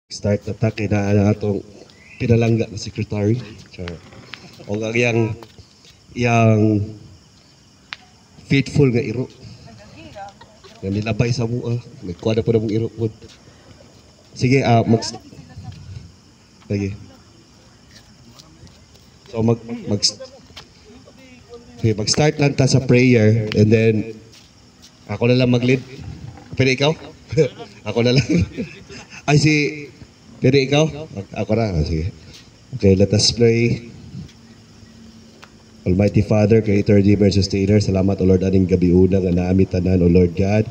Start na ta kay na atong pinalangga na secretary. O yang faithful nga iro. Nga nilabay sa mua. Nagkuha na po na mong iro po. Sige, Sige. So mag-start lang ta sa prayer and then ako na lang mag-lead. Pwede ikaw? Ako na lang. Ay pwede ikaw? Ako na. Sige. Okay, let us pray. Almighty Father, Creator, Redeemer, Sustainer, salamat o Lord aning gabi una nga naami tanan o Lord God.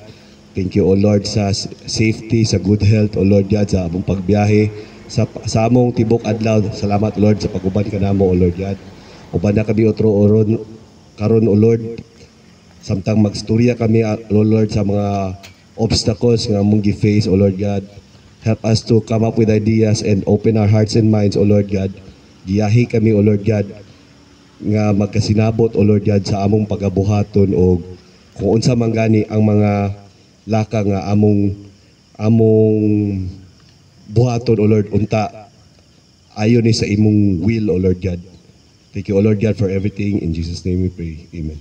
Thank you o Lord sa safety, sa good health o Lord God, sa among pagbiyahe, sa among tibok adlaw. Salamat Lord sa paguban ka namo o Lord God. Uban na kami otro oron karon o Lord. Samtang magstorya kami o Lord sa mga obstacles nga among gi-face o Lord God. Help us to come up with ideas and open our hearts and minds o Lord God. Giyahi kami o Lord God nga magkasinabot o Lord God sa among pagabuhaton o kung unsa man gani ang mga laka nga among buhaton o Lord unta ayon ni sa imong will o Lord God. Thank you o Lord God for everything. In Jesus name we pray. Amen.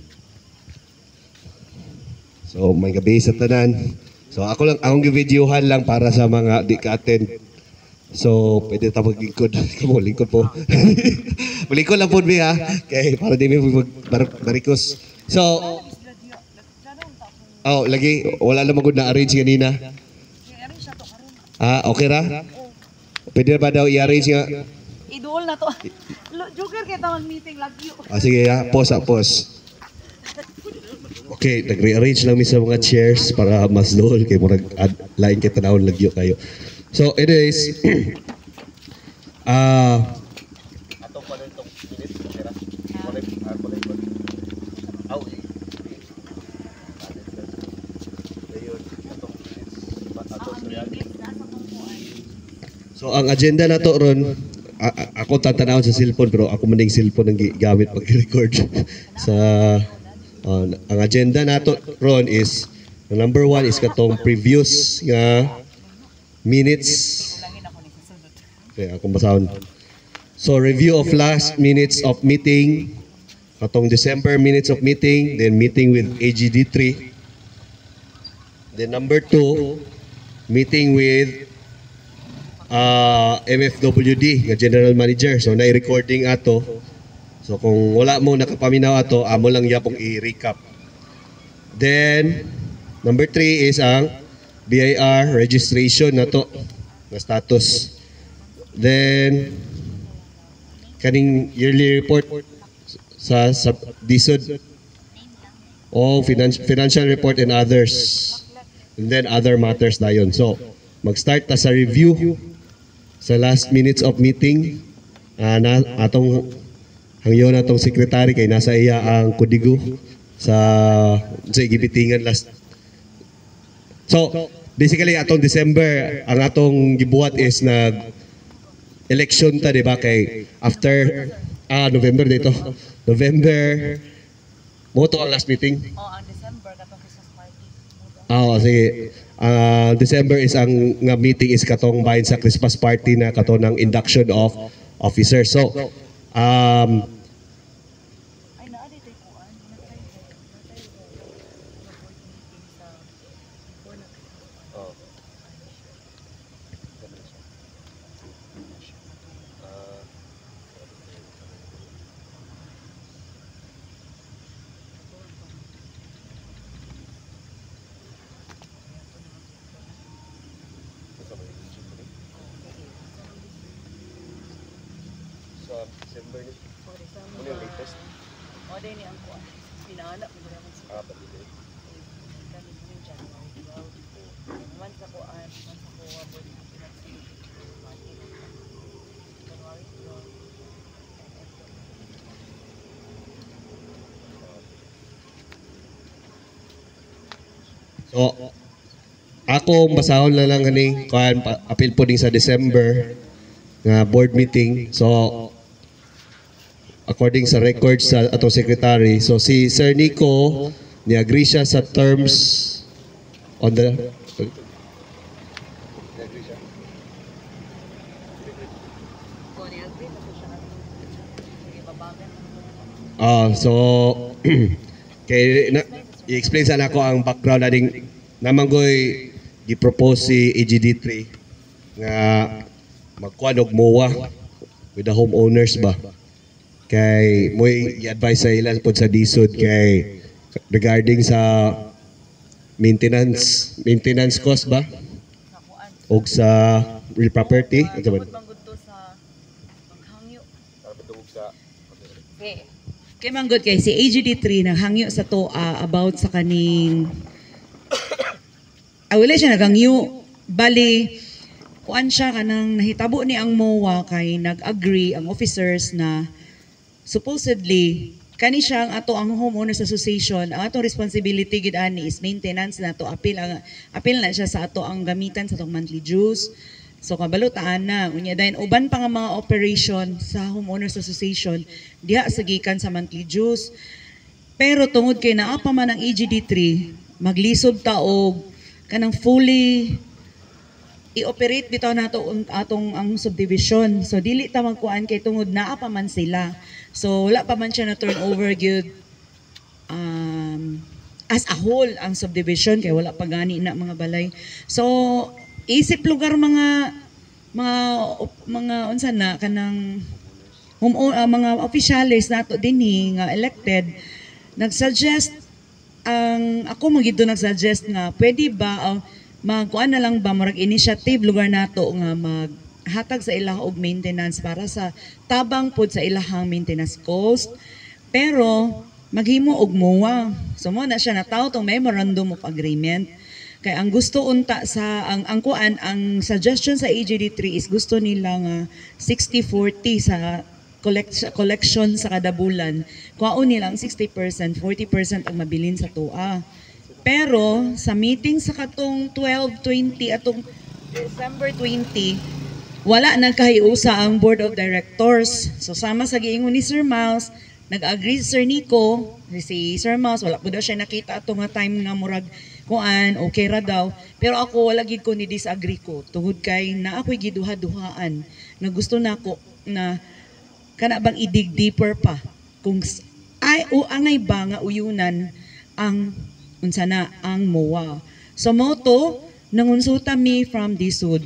So may gabi sa tanan. So ako lang akong gi-videohan lang para sa mga di ka-attend. So, pwede tayo maglingkod. Kamu, lingkod po. Malingkod lang po ha. Okay, para di mo marikos. So, lagi, wala na magod na arrange kanina. Okay ra? Pwede ba daw i-arrange nga? Idol na to. Joker kita mag-meeting lagi. Sige ha, pause. Okay, nag-rearrange lang mi sa mga chairs para mas dool kay mo nag-line kita naon lagyo kayo. So anyways, so ang agenda na to ron, ako tatanawon sa cellphone pero ako maning cellphone ang gamit pag-record sa ang agenda nato ron is number 1 is katong previous nga minutes. Okay, ako basahon. So review of last minutes of meeting, katong December minutes of meeting, then meeting with AGD3. Then number 2, meeting with MFWD, nga General Manager. So na-recording ato. So kung wala mo nakapaminaw ato, amo lang yapong i-recap. Then number 3 is ang BIR registration na to na status. Then kaning yearly report sa DSUD o financial report and others. And then other matters dayon. So mag-start ta sa review sa last minutes of meeting. Atong hangyo na tong secretary kay nasa iya ang kudigo sa gibitingan last. So, basically atong December ang atong gibuhat is election ta, di ba? Kay after November dito. November mo to ang last meeting. Ang December katong Christmas party. Sige. December is ang nga meeting is katong bahin sa Christmas party na kato ng induction of officers. So, December ni. Ano yung latest? Day ni ang kuan. Pinahanap mo naman sa Pati din. kami din January 12. Once ako board meeting January 12. So, ako basahon na lang ganing kuan apil po din sa December nga board meeting. So according sa records sa atong secretary, so si Sir Nico ni-agree siya sa terms on the So kay i-explain sana ako ang background ading namanggoy gi-propose si AGD3 nga magkuan og MOA with the homeowners ba. Kay mo i-advise sa ilan pod sa DSUD kay regarding sa maintenance cost ba og sa real property at Kay manggod kay si AGD3 naghangyo sa to about sa kaning wala siya naghangyo bali kuan siya kanang nahitabo ni ang MOA kay nag-agree ang officers na supposedly kani siya ang ato ang homeowners association ang atong responsibility gid ani is maintenance na to appeal na siya sa ato ang gamitan sa atong monthly dues. So kabalutaan na unya dayon uban pa nga mga operation sa homeowners association diha sa gikan sa monthly dues. Pero tungod kay naa pa man ang AGD3 maglisod ta og kanang fully i-operate bitaw nato atong ang subdivision. So dili ta magkuan kay tungod naa pa man sila. So wala pa man siya na turnover gyud as a whole ang subdivision kay wala pa gani na mga balay. So isip lugar mga unsa na kanang mga officials nato dinhi nga elected nagsuggest ang ako magidto nagsuggest nga pwede ba magkuan na lang ba murag initiative lugar nato nga maghatag sa ilang og maintenance para sa tabang pod sa ilahang maintenance cost pero maghimo og MOA. So mo na siya nataw tong memorandum of agreement. Kay ang gusto unta sa ang kuan ang suggestion sa AGD3 is gusto nila nga 60-40 sa collection sa kada bulan. Kuhaon nila ang 60%, 40% ang mabilin sa tua. Pero sa meeting sa katong 12-20 atong December 20 wala nagkahiusa ang board of directors. So sama sa giingon ni Sir Miles nag-agree si Sir Nico, si Sir Miles wala po daw siya nakita ato nga time nga murag kuan okay ra daw pero ako wala gid ko ni disagree ko tungod kay na ako'y giduha-duhaan na gusto nako na kana bang i-dig deeper pa kung angay ba nga uyunan ang unsa na ang MOA. So moto nangunsuta mi from DSUD.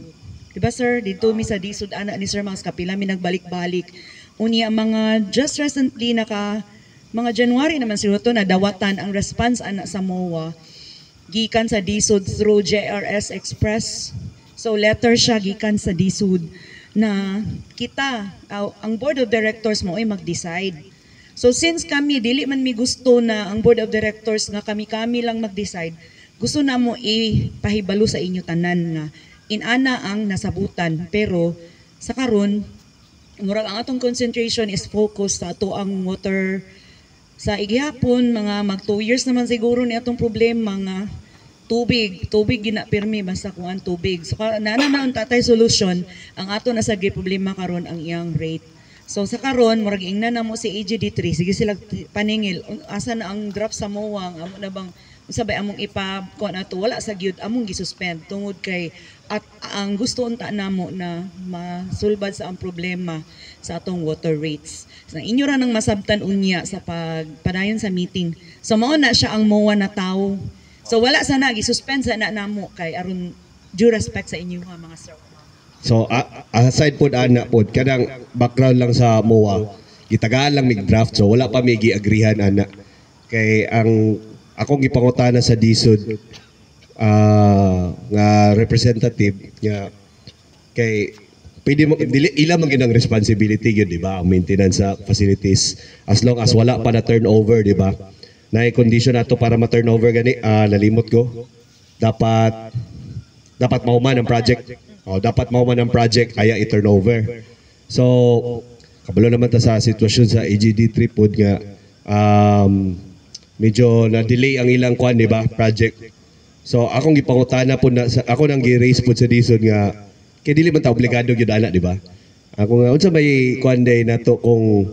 Diba sir, dito mi sa DSUD ana ni Sir Miles kapila mi nagbalik-balik. Unya mga just recently mga January naman siguro to na dawatan ang response ana sa MOA gikan sa DSUD through JRS Express. So letter siya gikan sa DSUD na kita ang board of directors mo ay mag-decide. So since kami dili man mi gusto na ang board of directors nga kami lang mag-decide, gusto na mo ipahibalo sa inyo tanan nga inana ang nasabutan pero sa karon murag ang atong concentration is focused sa ato ang water sa igihapon mga mag 2 years naman siguro ni atong problema nga tubig gina pirmi basta kuan tubig. So naon tatay solution ang ato na sa problema karon ang iyang rate. So sa karon murag ingna na mo si AGD3 sige sila paningil asa na ang draft sa MOA amo na bang sabay among ipa kuan ato wala sa gyud among gisuspend tungod kay at ang gusto unta namo na masulbad sa ang problema sa atong water rates. So inyo ra nang masabtan unya sa pagpadayon sa meeting. So mao na siya ang MOA na tawo. So wala sana gisuspend sana namo kay aron due respect sa inyo mga sir. So aside pod ana pod kadang background lang sa MOA gitagaan lang mig draft so wala pa may giagrihan ana kay ang akong gipangutana sa DSUD nga representative nga kay pwede mo ila man ginang responsibility gyud di ba ang maintenance sa facilities as long as wala pa na turnover di ba na condition nato para ma-turnover gani nalimot ko dapat mahuman ang project dapat mahuman ang project kaya i-turnover so kabalo naman ta sa sitwasyon sa AGD3 pod nga medyo na-delay ang ilang kuan di ba project. So akong gipangutana po na ako nang gi-raise po sa DSUD nga kay dili man ta obligado gyud ana di ba? Ako nga unsa may kuan day nato kung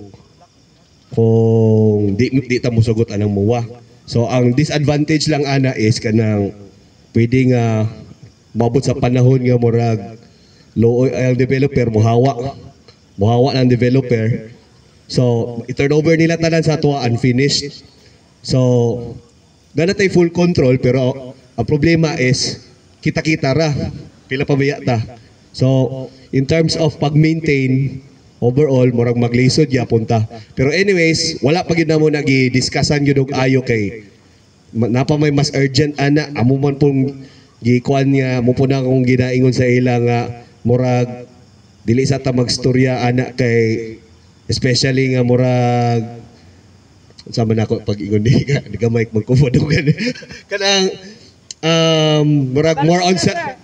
di ta mosugot anang MOA. So ang disadvantage lang ana is kanang pwede nga maabot sa panahon nga murag low ang developer muhawa ng developer. So i-turnover nila tanan sa ato unfinished. So gana tay full control pero ang problema is kita-kita ra pila pa baya ta. So in terms of pag-maintain overall murag maglisod yapon ta. Pero anyways, wala pa gyud namo nagi-discussan gyud og ayo kay napa may mas urgent ana amo man pong gikuan niya mo po na akong ginaingon sa ila nga murag dili sa ta magstorya ana kay especially nga murag sa man ako pag ingon di ka mic magkufudugan kanang murag more on sa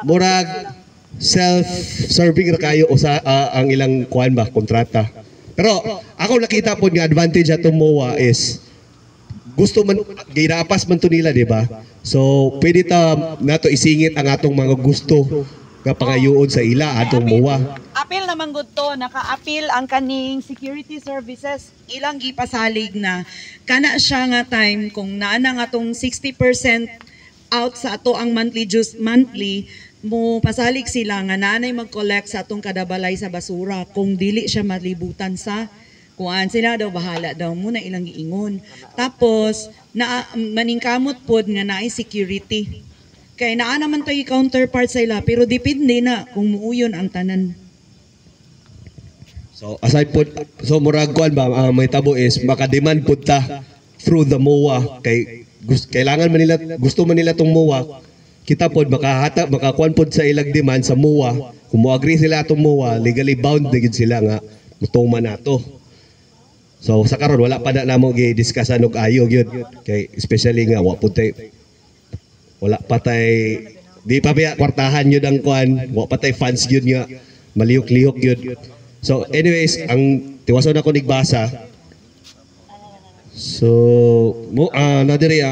murag self-serving ra kayo usa ang ilang kuan ba kontrata. Pero ako nakita po nga advantage atong MOA is gusto man ginapas man to nila, di ba? So pwede ta nato isingit ang atong mga gusto nga pangayoon sa ila atong MOA. Apil naman gud to, naka-apil ang kaning security services ilang gipasalig na kana siya nga time kung naa na nga tong 60% out sa ato ang monthly dues monthly mo pasalig sila nga nanay mag-collect sa atong kada balay sa basura kung dili siya malibutan sa kuan sila daw bahala daw muna ilang giingon. Tapos na maningkamot pod nga naay security. Kay naa naman tay counterpart sa ila pero depende na kung muuyon ang tanan. So aside pod so murag kuan ba ang may tabo is maka-demand pod ta through the MOA kay kailangan man nila gusto man nila tong MOA kita pod makakuan pod sa ilang demand sa MOA kung mo agree sila atong MOA legally bound na gid sila nga mutuman nato. So sa karon wala pa na namo gi-discussan og ayo gyud kay especially nga wala pa tay di pa biya kwartahan yun ang kuan wala pa tay funds gyud nga malihok-lihok gyud. So anyways ang tiwason ako nigbasa so mo na diri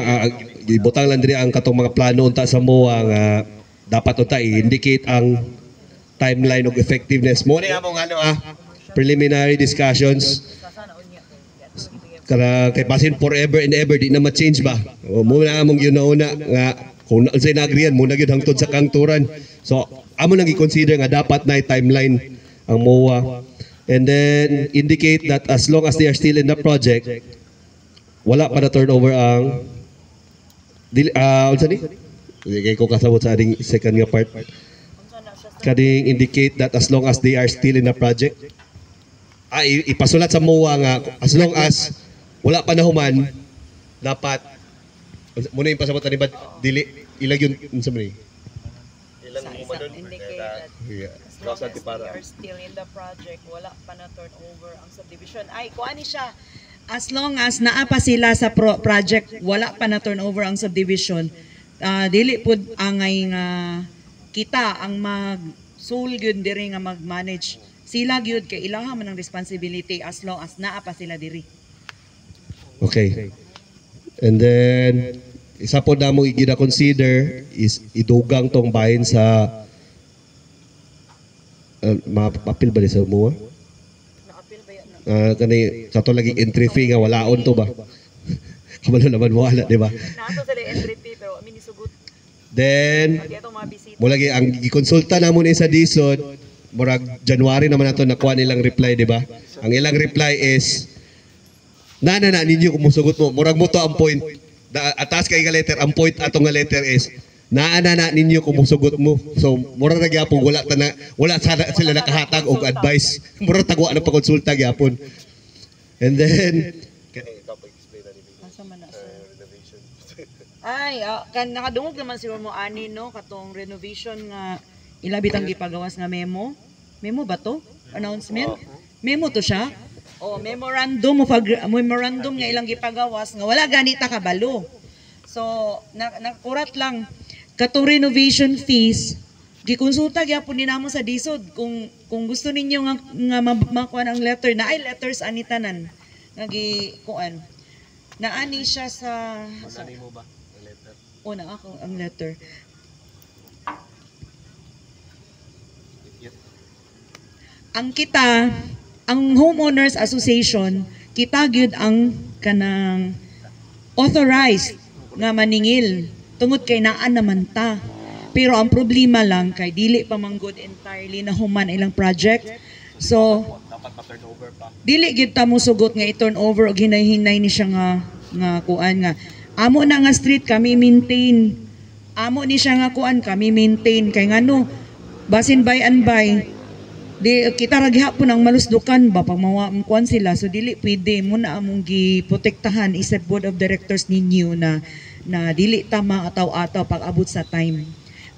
gibutang lang diri ang katong mga plano unta sa MOA nga dapat unta i-indicate ang timeline of effectiveness mo ni among preliminary discussions kaya kay basin forever and ever di na ma-change ba mo na among yun na nga kung unsay na-agreean mo na gyud hangtod sa kangturan. So amo nang i-consider nga dapat na timeline ang MOA and then indicate that as long as they are still in the project wala pa na turnover ang unsa ni? Kay ko kasabot sa ading second nga part. Kading indicate that as long as they are still in the project. Ipasulat sa MOA nga as long as wala pa nahuman dapat muna yung pasabot ni ba dili ilag yun unsa man ni? Ilang human doon? Indicate that as long as they are still in the project, wala pa na turnover ang subdivision. Ay, kuha ni siya. As long as naa pa sila sa project, wala pa na turnover ang subdivision, dili pud angay nga kita ang mag-soul gyud diri nga mag-manage. Sila gyud kay ilaha man ang responsibility as long as naa pa sila diri. Okay. And then isa po na mo i-consider is idugang tong bahin sa mapapil ba sa MOA? Kani sa to lagi entry fee nga walaon to ba? Kamalo naman wala, di ba? Nato sa entry fee pero amin isugot. Then Pag itong mga bisita. mo lagi ang gikonsulta na mo ni sa DSOD murag January naman nato nakuha nilang reply, di ba? Ang ilang reply is na ninyo kumusugot mo murag mo to ang point. Atas kay nga letter ang point ato nga letter is na ninyo kumusugot mo. So mura na gyapon wala sila nakahatag og advice. Mura tagwa na pakonsulta gyapon. And then Ay, kan nakadungog naman si mo ani no katong renovation nga ilabit ang gipagawas nga memo. Memo ba to? Announcement? Memo to siya? O memorandum nga ilang gipagawas nga wala ganita kabalo. So nakurat lang katong renovation fees gikonsulta gyapon ni namo sa DSOD kung gusto ninyo nga makuan ang letter na ay letters ani tanan nga kuan na ani siya sa mo ba ang letter o na ako ang letter ang kita ang homeowners association kita gyud ang kanang authorized nga maningil tungod kay naan naman ta pero ang problema lang kay dili pa manggod entirely na human ilang project. So dili gyud ta mo sugot nga i-turn over og hinay-hinay ni siya nga kuan nga amo na nga street kami maintain. Amo ni siya nga kuan kami maintain kay ngano basin by and by di kita ra gihapon ang malusdukan ba pag kuan sila so dili pwede mo na among giprotektahan isip board of directors ninyo na dili tama ataw-ataw pag abot sa time.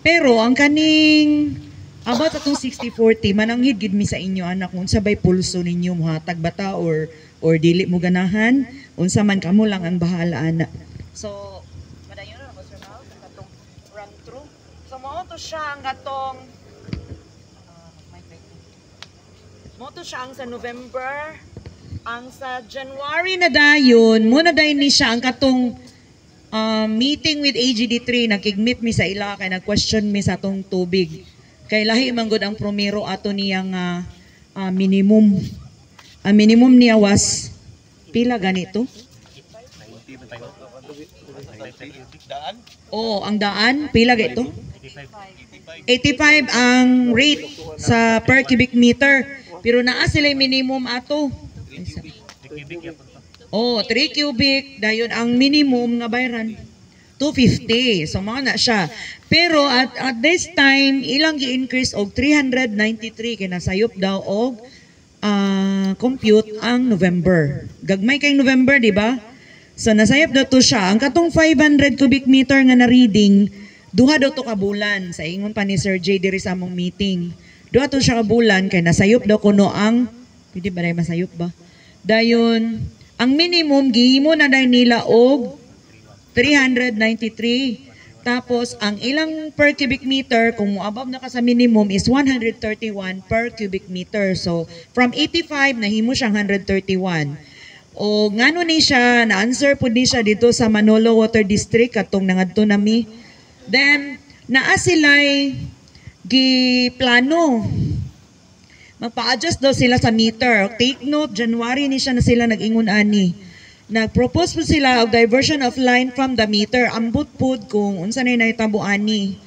Pero ang kaning about atong 60-40 mananghid gid mi sa inyo anak kung sabay pulso ninyo mohatag bata or dili mo ganahan unsa man kamo lang ang bahala ana. So madayon na ko sir Mal katong run through. So mo to siya ang katong mo to siya ang sa November, ang sa January na dayon, mo na dayon ni siya ang katong meeting with AGD3, nagkigmeet mi sa ila, kay nag-question mi sa atong tubig. Kay lahi manggod ang promero ato niyang minimum. Ang minimum niya was, pila ganito? Oo, ang daan, pila ganito? 85 ang rate sa per cubic meter. Pero naa sila minimum ato. Oh, 3 cubic, dayon ang minimum nga bayaran 250. So mao na siya. Pero at this time ilang gi-increase og 393 kay nasayop daw og compute ang November. Gagmay kay November, di ba? So nasayop daw to siya. Ang katong 500 cubic meter nga na reading, duha daw to ka bulan sa ingon pa ni Sir J diri sa among meeting. Duha to siya ka bulan kay nasayop daw kuno ang pwede ba masayop ba? Dayon ang minimum gihimo na dahil nila og 393. Tapos ang ilang per cubic meter kung above na ka sa minimum is 131 per cubic meter. So from 85 nahimo siyang 131. O ngano ni siya na-answer po ni siya dito sa Manolo Water District katong nangadto nami. Then naa sila'y giplano. Magpa-adjust daw sila sa meter. Take note, January ni siya na sila nag-ingon ani. Nag-propose po sila of diversion of line from the meter. Ambot pod kung unsa na nahitabo ani.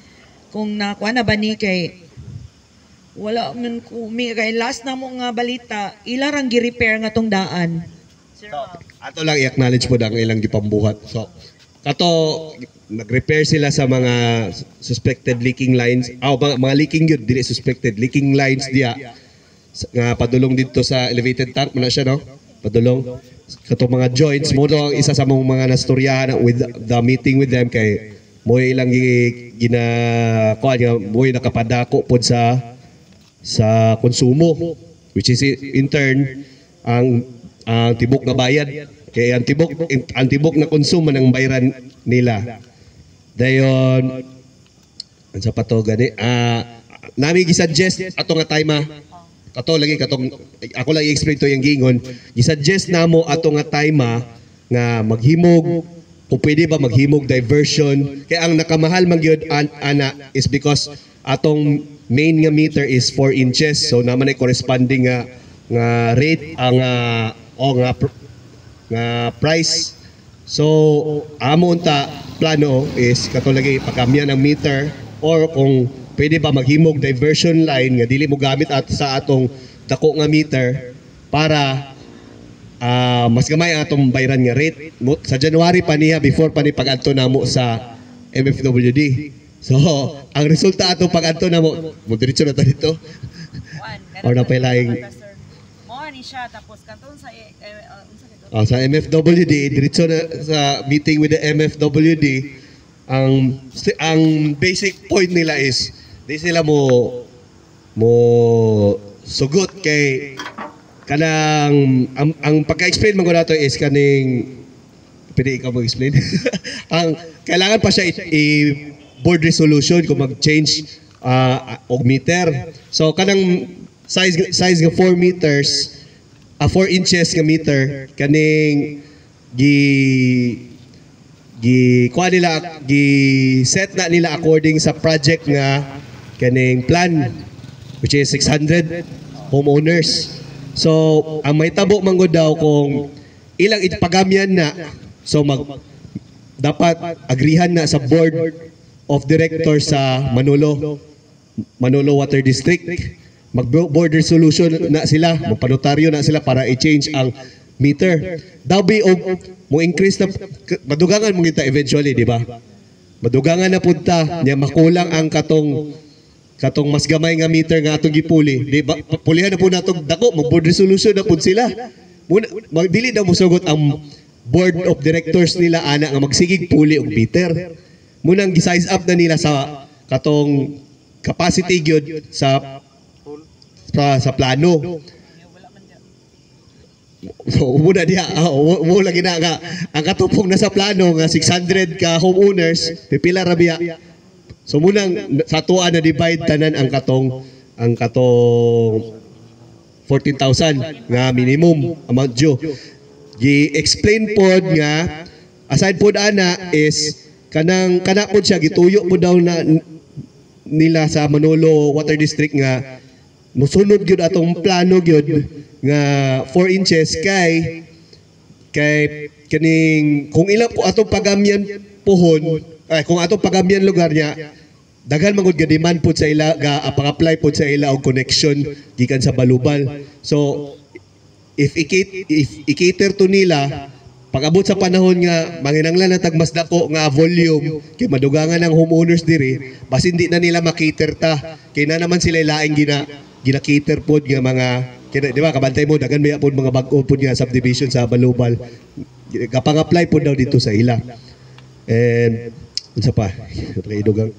Kung nakuha na ba ni kay wala man ko kay last na mo nga balita, ilarang gi-repair nga tong daan. So, ato lang i-acknowledge po ang ilang gipambuhat. So, kato nag-repair sila sa mga suspected leaking lines. Mga leaking yun, dili suspected leaking lines diya. Nga padulong dito sa elevated tank mo na siya, no? Padulong. Kato mga joints mo ang isa sa mga nastoryahan with the meeting with them kay mo ilang kuan nga mo nakapadako pod sa konsumo, which is in turn ang tibok na bayad. Kaya ang tibok na konsumo ng bayaran nila. Dayon ansa pa to gani nami gi-suggest ato nga time kato lagi katong ako lang i-explain to yung gingon gi-suggest namo ato nga time nga maghimog o pwede ba maghimog diversion kay ang nakamahal man gyud ana is because atong main nga meter is 4 inches so naman ay corresponding nga rate ang nga price. So amo unta plano is katulagi pakamyan ng meter or kung pwede ba maghimog diversion line nga dili mo gamit sa atong dako nga meter para mas gamay atong bayaran nga rate sa January pa niya before pa ni pag-adto namo sa MFWD. So ang resulta atong pag-adto namo mo diretso na ta dito. Or na pailaing mo ni siya tapos kanton sa MFWD, diretso na sa meeting with the MFWD, ang basic point nila is di sila mo sugot kay kanang ang pagka-explain man ko nato is kaning pwede ikaw mag-explain. Ang kailangan pa siya board resolution kung mag-change og meter. So kanang size nga 4 meters 4 inches nga meter kaning kuha nila set na nila according sa project nga kaning plan which is 600 homeowners. So ang may tabo man gud daw kung ilang ipagamyan na so dapat agrihan na sa board of Directors sa Manolo Water District. Mag-board resolution na sila, magpanotaryo na sila para i-change ang meter. Dabi og mo increase na madugangan mo kita eventually, di ba? Madugangan na punta niya makulang ang katong mas gamay nga meter nga atong gipuli. Di ba? Pulihan na po natong dako, mag-board resolution na po sila. Dili daw musugot ang board of directors nila ana nga magsigig puli og meter. Munang gi-size up na nila sa katong capacity gyud sa plano. So muna diha, mo lagi na nga ang katupong na sa plano nga 600 ka homeowners, pipila ra biya. So munang sa tuwa na divide tanan ang katong 14,000 nga minimum amount due. Gi-explain pod nga aside pod ana is kana pod siya gituyo po daw na nila sa Manolo Water District nga musunod gyud atong plano gyud nga 4 inches kay kaning kung ilang po atong pagamyan pohon kung atong pagamyan lugar niya daghan magud ga demand pud sa ila ga pang-apply pud sa ila og connection gikan sa Balubal. So if i-cater to nila pag-abot sa panahon nga manginanglan na tagmas dako nga volume kay madugangan ang homeowners diri bas hindi na nila makater ta kay na naman sila laing gina-cater pod nga mga di ba kabantay mo daghan may pod mga bag-o pod nga subdivision sa Balubal kapang-apply pod daw dito sa ila. And unsa pa idugang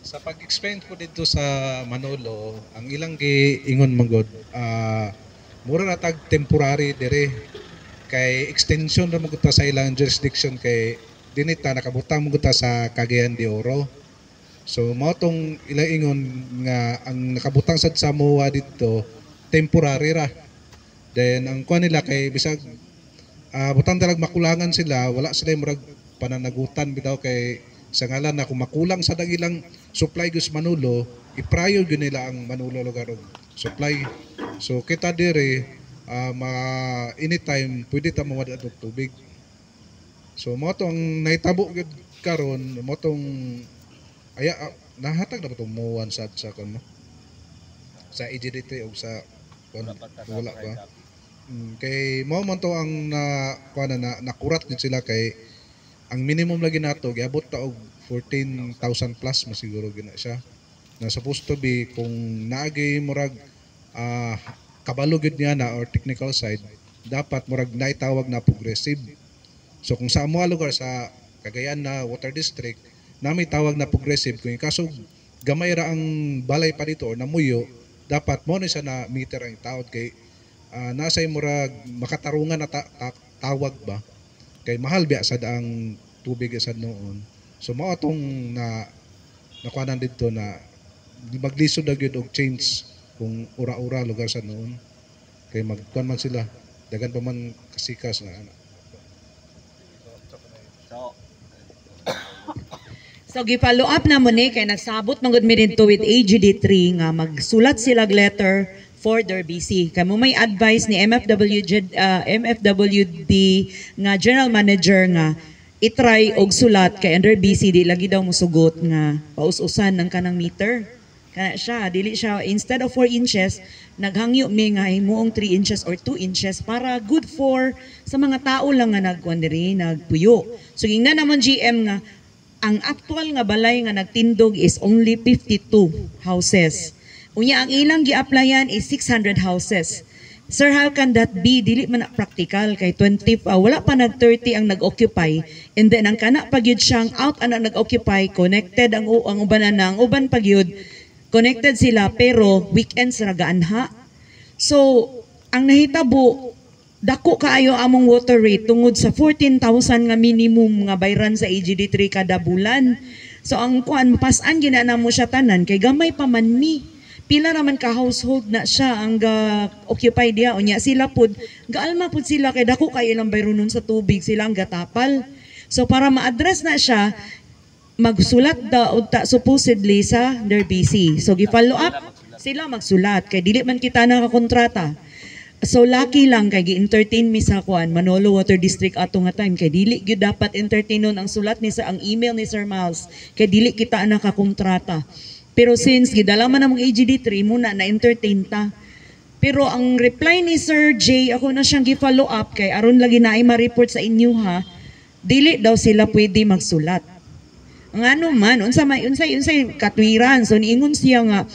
sa pag-explain ko dito sa Manolo ang ilang giingon magod mura na tag temporary dire kay extension ra magud ta sa ilang jurisdiction kay dinita nakabutang magud ta sa Cagayan de Oro. So mao tong ilang ingon nga ang nakabutang sad sa MOA dito temporary ra. Then ang kuan nila kay bisag butang dalag makulangan sila wala sila murag pananagutan bitaw kay sa ngalan na kung makulang sa dagilang supply gus Manolo iprayo gyud nila ang Manolo lugar og supply. So kita dire anytime pwede ta mawad og tubig. So mo tong nahitabo gyud karon mo tong nahatag na ba tong muwan sa kon mo sa EGDT o sa wala ba kay mo man to ang nakurat gid sila kay ang minimum lagi nato giabot ta og 14,000 plus masiguro gina siya na supposed to be kung naagay murag kabalo gid niya na or technical side dapat murag naitawag na progressive. So kung sa amo lugar sa Cagayan na Water District na may tawag na progressive kung kaso gamay ra ang balay pa dito or namuyo dapat mo ni siya na meter ang tawag kay nasa murag makatarungan na tawag ba kay mahal biya sad ang tubig sad noon. So mao atong nakuanan dito na maglisod na gyud og change kung ura-ura lugar sa noon kay magkuan man sila dagan pa man kasikas na So gi-follow up na mo ni kay nagsabot man gud mi dito with AGD3 nga magsulat sila letter for their BC. Kay mo may advice ni MFWD nga general manager nga i-try og sulat kay under BC di lagi daw musugot nga paus-usan ng kanang meter. Kana siya dili siya instead of 4 inches naghangyo mi nga himuong 3 inches or 2 inches para good for sa mga tao lang nga nagkuan diri nagpuyo. So ingna naman GM nga ang actual nga balay nga nagtindog is only 52 houses. Unya ang ilang gi-applyan is 600 houses. Sir, how can that be? Dili man na practical kay 20 wala pa nag 30 ang nag-occupy and then ang kana pagyud siyang out ang nag-occupy connected ang uban na ang uban pagyud connected sila pero weekends ra gaanha. So ang nahitabo dako kaayo among water rate tungod sa 14,000 nga minimum nga bayran sa AGD3 kada bulan. So ang kuan mapasan gina na mo siya tanan kay gamay pa man mi. Pila raman ka household na siya ang occupy diha unya sila pud gaalma pud sila kay dako kay ilang bayronon sa tubig sila ang gatapal. So para ma-address na siya magsulat daw supposedly sa their BC. So gi-follow up sila magsulat kay dili man kita nakakontrata. So lucky lang kay gi-entertain mi sa kwan Manolo Water District ato nga time kay dili gyud dapat entertainon ang sulat ni sa ang email ni Sir Miles kay dili kita nakakontrata. Pero since gidala man namong AGD3 muna na entertain ta. Pero ang reply ni Sir J ako na siyang gi-follow up kay aron lagi na ay ma-report sa inyo ha. Dili daw sila pwede magsulat. Ang ano man unsay katwiran so niingon siya nga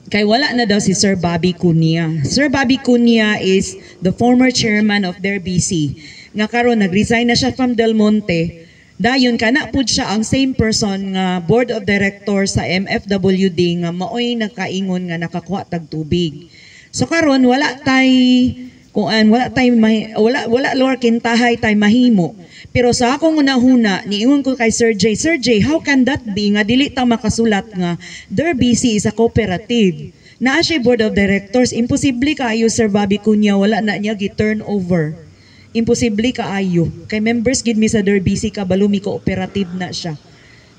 kay wala na daw si Sir Bobby Cunha. Sir Bobby Cunha is the former chairman of their BC. Nga karon nag-resign na siya from Del Monte. Dayon kana pud siya ang same person nga board of directors sa MFWD nga maoy nakaingon nga nakakuha tag tubig. So karon wala wala lower kintahay tay mahimo. Pero sa akong unahuna, niingon ko kay Sir J, how can that be nga dili ta makasulat nga their BC is a cooperative. Naa siya board of directors, imposible kaayo Sir Bobby Cunha, wala na niya gi-turn over. Imposible kaayo. Kay members gid mi sa their BC kabalo mi cooperative na siya.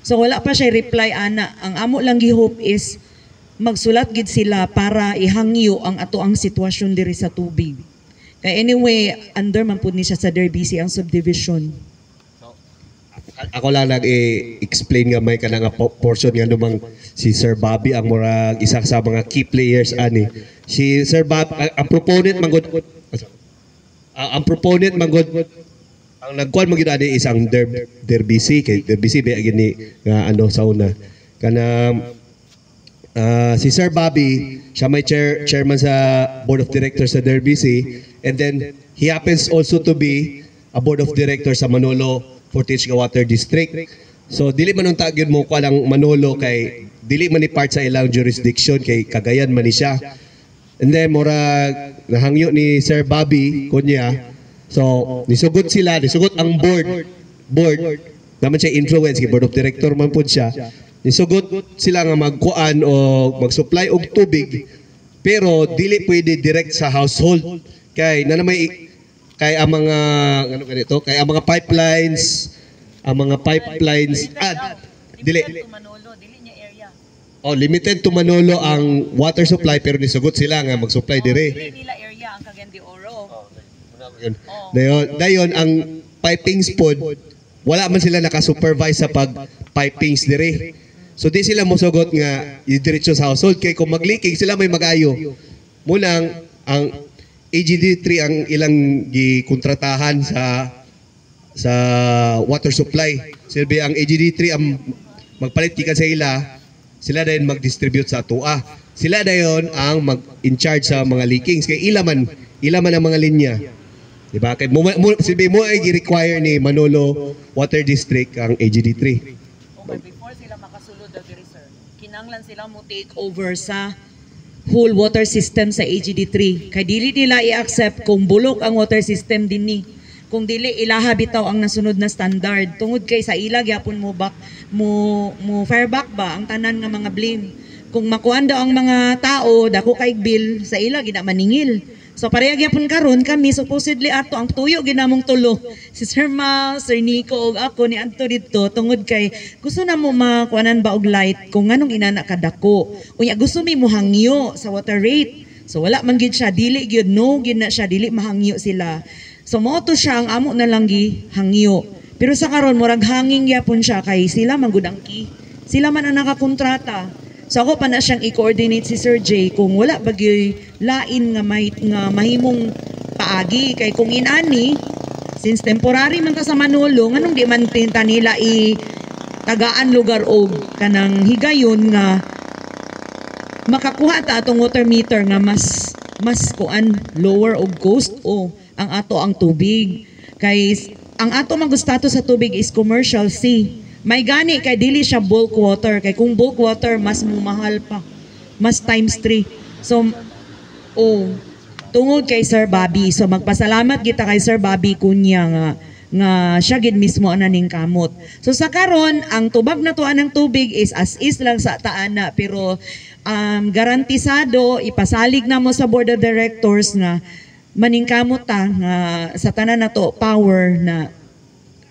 So wala pa siya reply ana. Ang amo lang gi-hope is magsulat gid sila para ihangyo ang ato ang sitwasyon diri sa tubig. Kay anyway, under man pud ni siya sa their BC ang subdivision. Ako lang nag-explain nga may kanang portion nga numang si Sir Bobby ang murag isa sa mga key players ani. Si Sir Bob ang proponent manggod ang nagkuan mo gid ani isang their BC kay their BC ba gini nga ano sa una kana si Sir Bobby siya may chairman sa board of directors sa DERBC and then he happens also to be a board of directors sa Manolo Fortich Water District. So dili man unta gyud mo kuan ang Manolo kay dili man ni part sa ilang jurisdiction kay Cagayan man ni siya. And then murag nahangyo ni Sir Bobby Cunha. So nisugot ang board naman siya influence kay board of director man pud siya. Nisugot sila nga magkuan o mag-supply og tubig pero dili pwede direct sa household kay kay ang mga ano ganito kay ang mga pipelines dili niya area. limited to Manolo ang water supply pero nisugot sila nga mag-supply dire. Dili nila area ang Cagayan de Oro. Dayon ang pipings pod wala man sila naka-supervise sa pipings dire. So di sila mosugot nga diretso sa household kay kung mag-leaking sila may mag-ayo. Munang ang AGD3 ang ilang gikontratahan sa water supply. Silbi ang AGD3 ang magpalit gikan sa sila dayon mag-distribute sa atoa. Sila dayon ang mag-in-charge sa mga leakings kay ila man ang mga linya. Diba? Kay silbi mo ay gi-require ni Manolo Water District ang AGD3. Before sila makasulod diri sir, kinanglan sila mo Take over sa whole water system sa AGD3. Kay dili nila i-accept kung bulok ang water system dinhi. Kung dili ilaha bitaw ang nasunod na standard. Tungod kay sa ila gyapon mo fireback ba ang tanan nga mga blame. Kung makuan daw ang mga tao dako kay bill sa ila gina maningil. So pareha gyapon karon kami supposedly ato ang tuyo ginamong tulo. Si Sir Mal, Sir Nico ug ako ni adto didto tungod kay gusto na mo makuanan ba og light kung nganong inana kadako. Unya gusto mi mo hangyo sa water rate. So wala man gid siya dili gyud no gid na siya dili mahangyo sila. So mo to siya ang amo na lang gi hangyo. Pero sa karon murag hanging gyapon siya kay sila man gud ang key. Sila man ang nakakontrata. So ako pa na siyang i-coordinate si Sir J kung wala bagay lain nga mahimong paagi kay kung inani since temporary man ta sa Manolo nganong di man tinta nila tagaan lugar og kanang higayon nga makakuha ta atong water meter nga mas kuan lower og cost o ang ato ang tubig kay ang ato mang status sa tubig is commercial sea. May gani kay dili siya bulk water kay kung bulk water mas mahal pa. Mas times 3. So tungod kay Sir Bobby. So magpasalamat kita kay Sir Bobby Cunha nga siya gid mismo ananing kamot. So sa karon ang tubag na tuan ng tubig is as is lang sa taana pero garantisado ipasalig na mo sa board of directors nga maningkamot ta nga sa tanan nato power na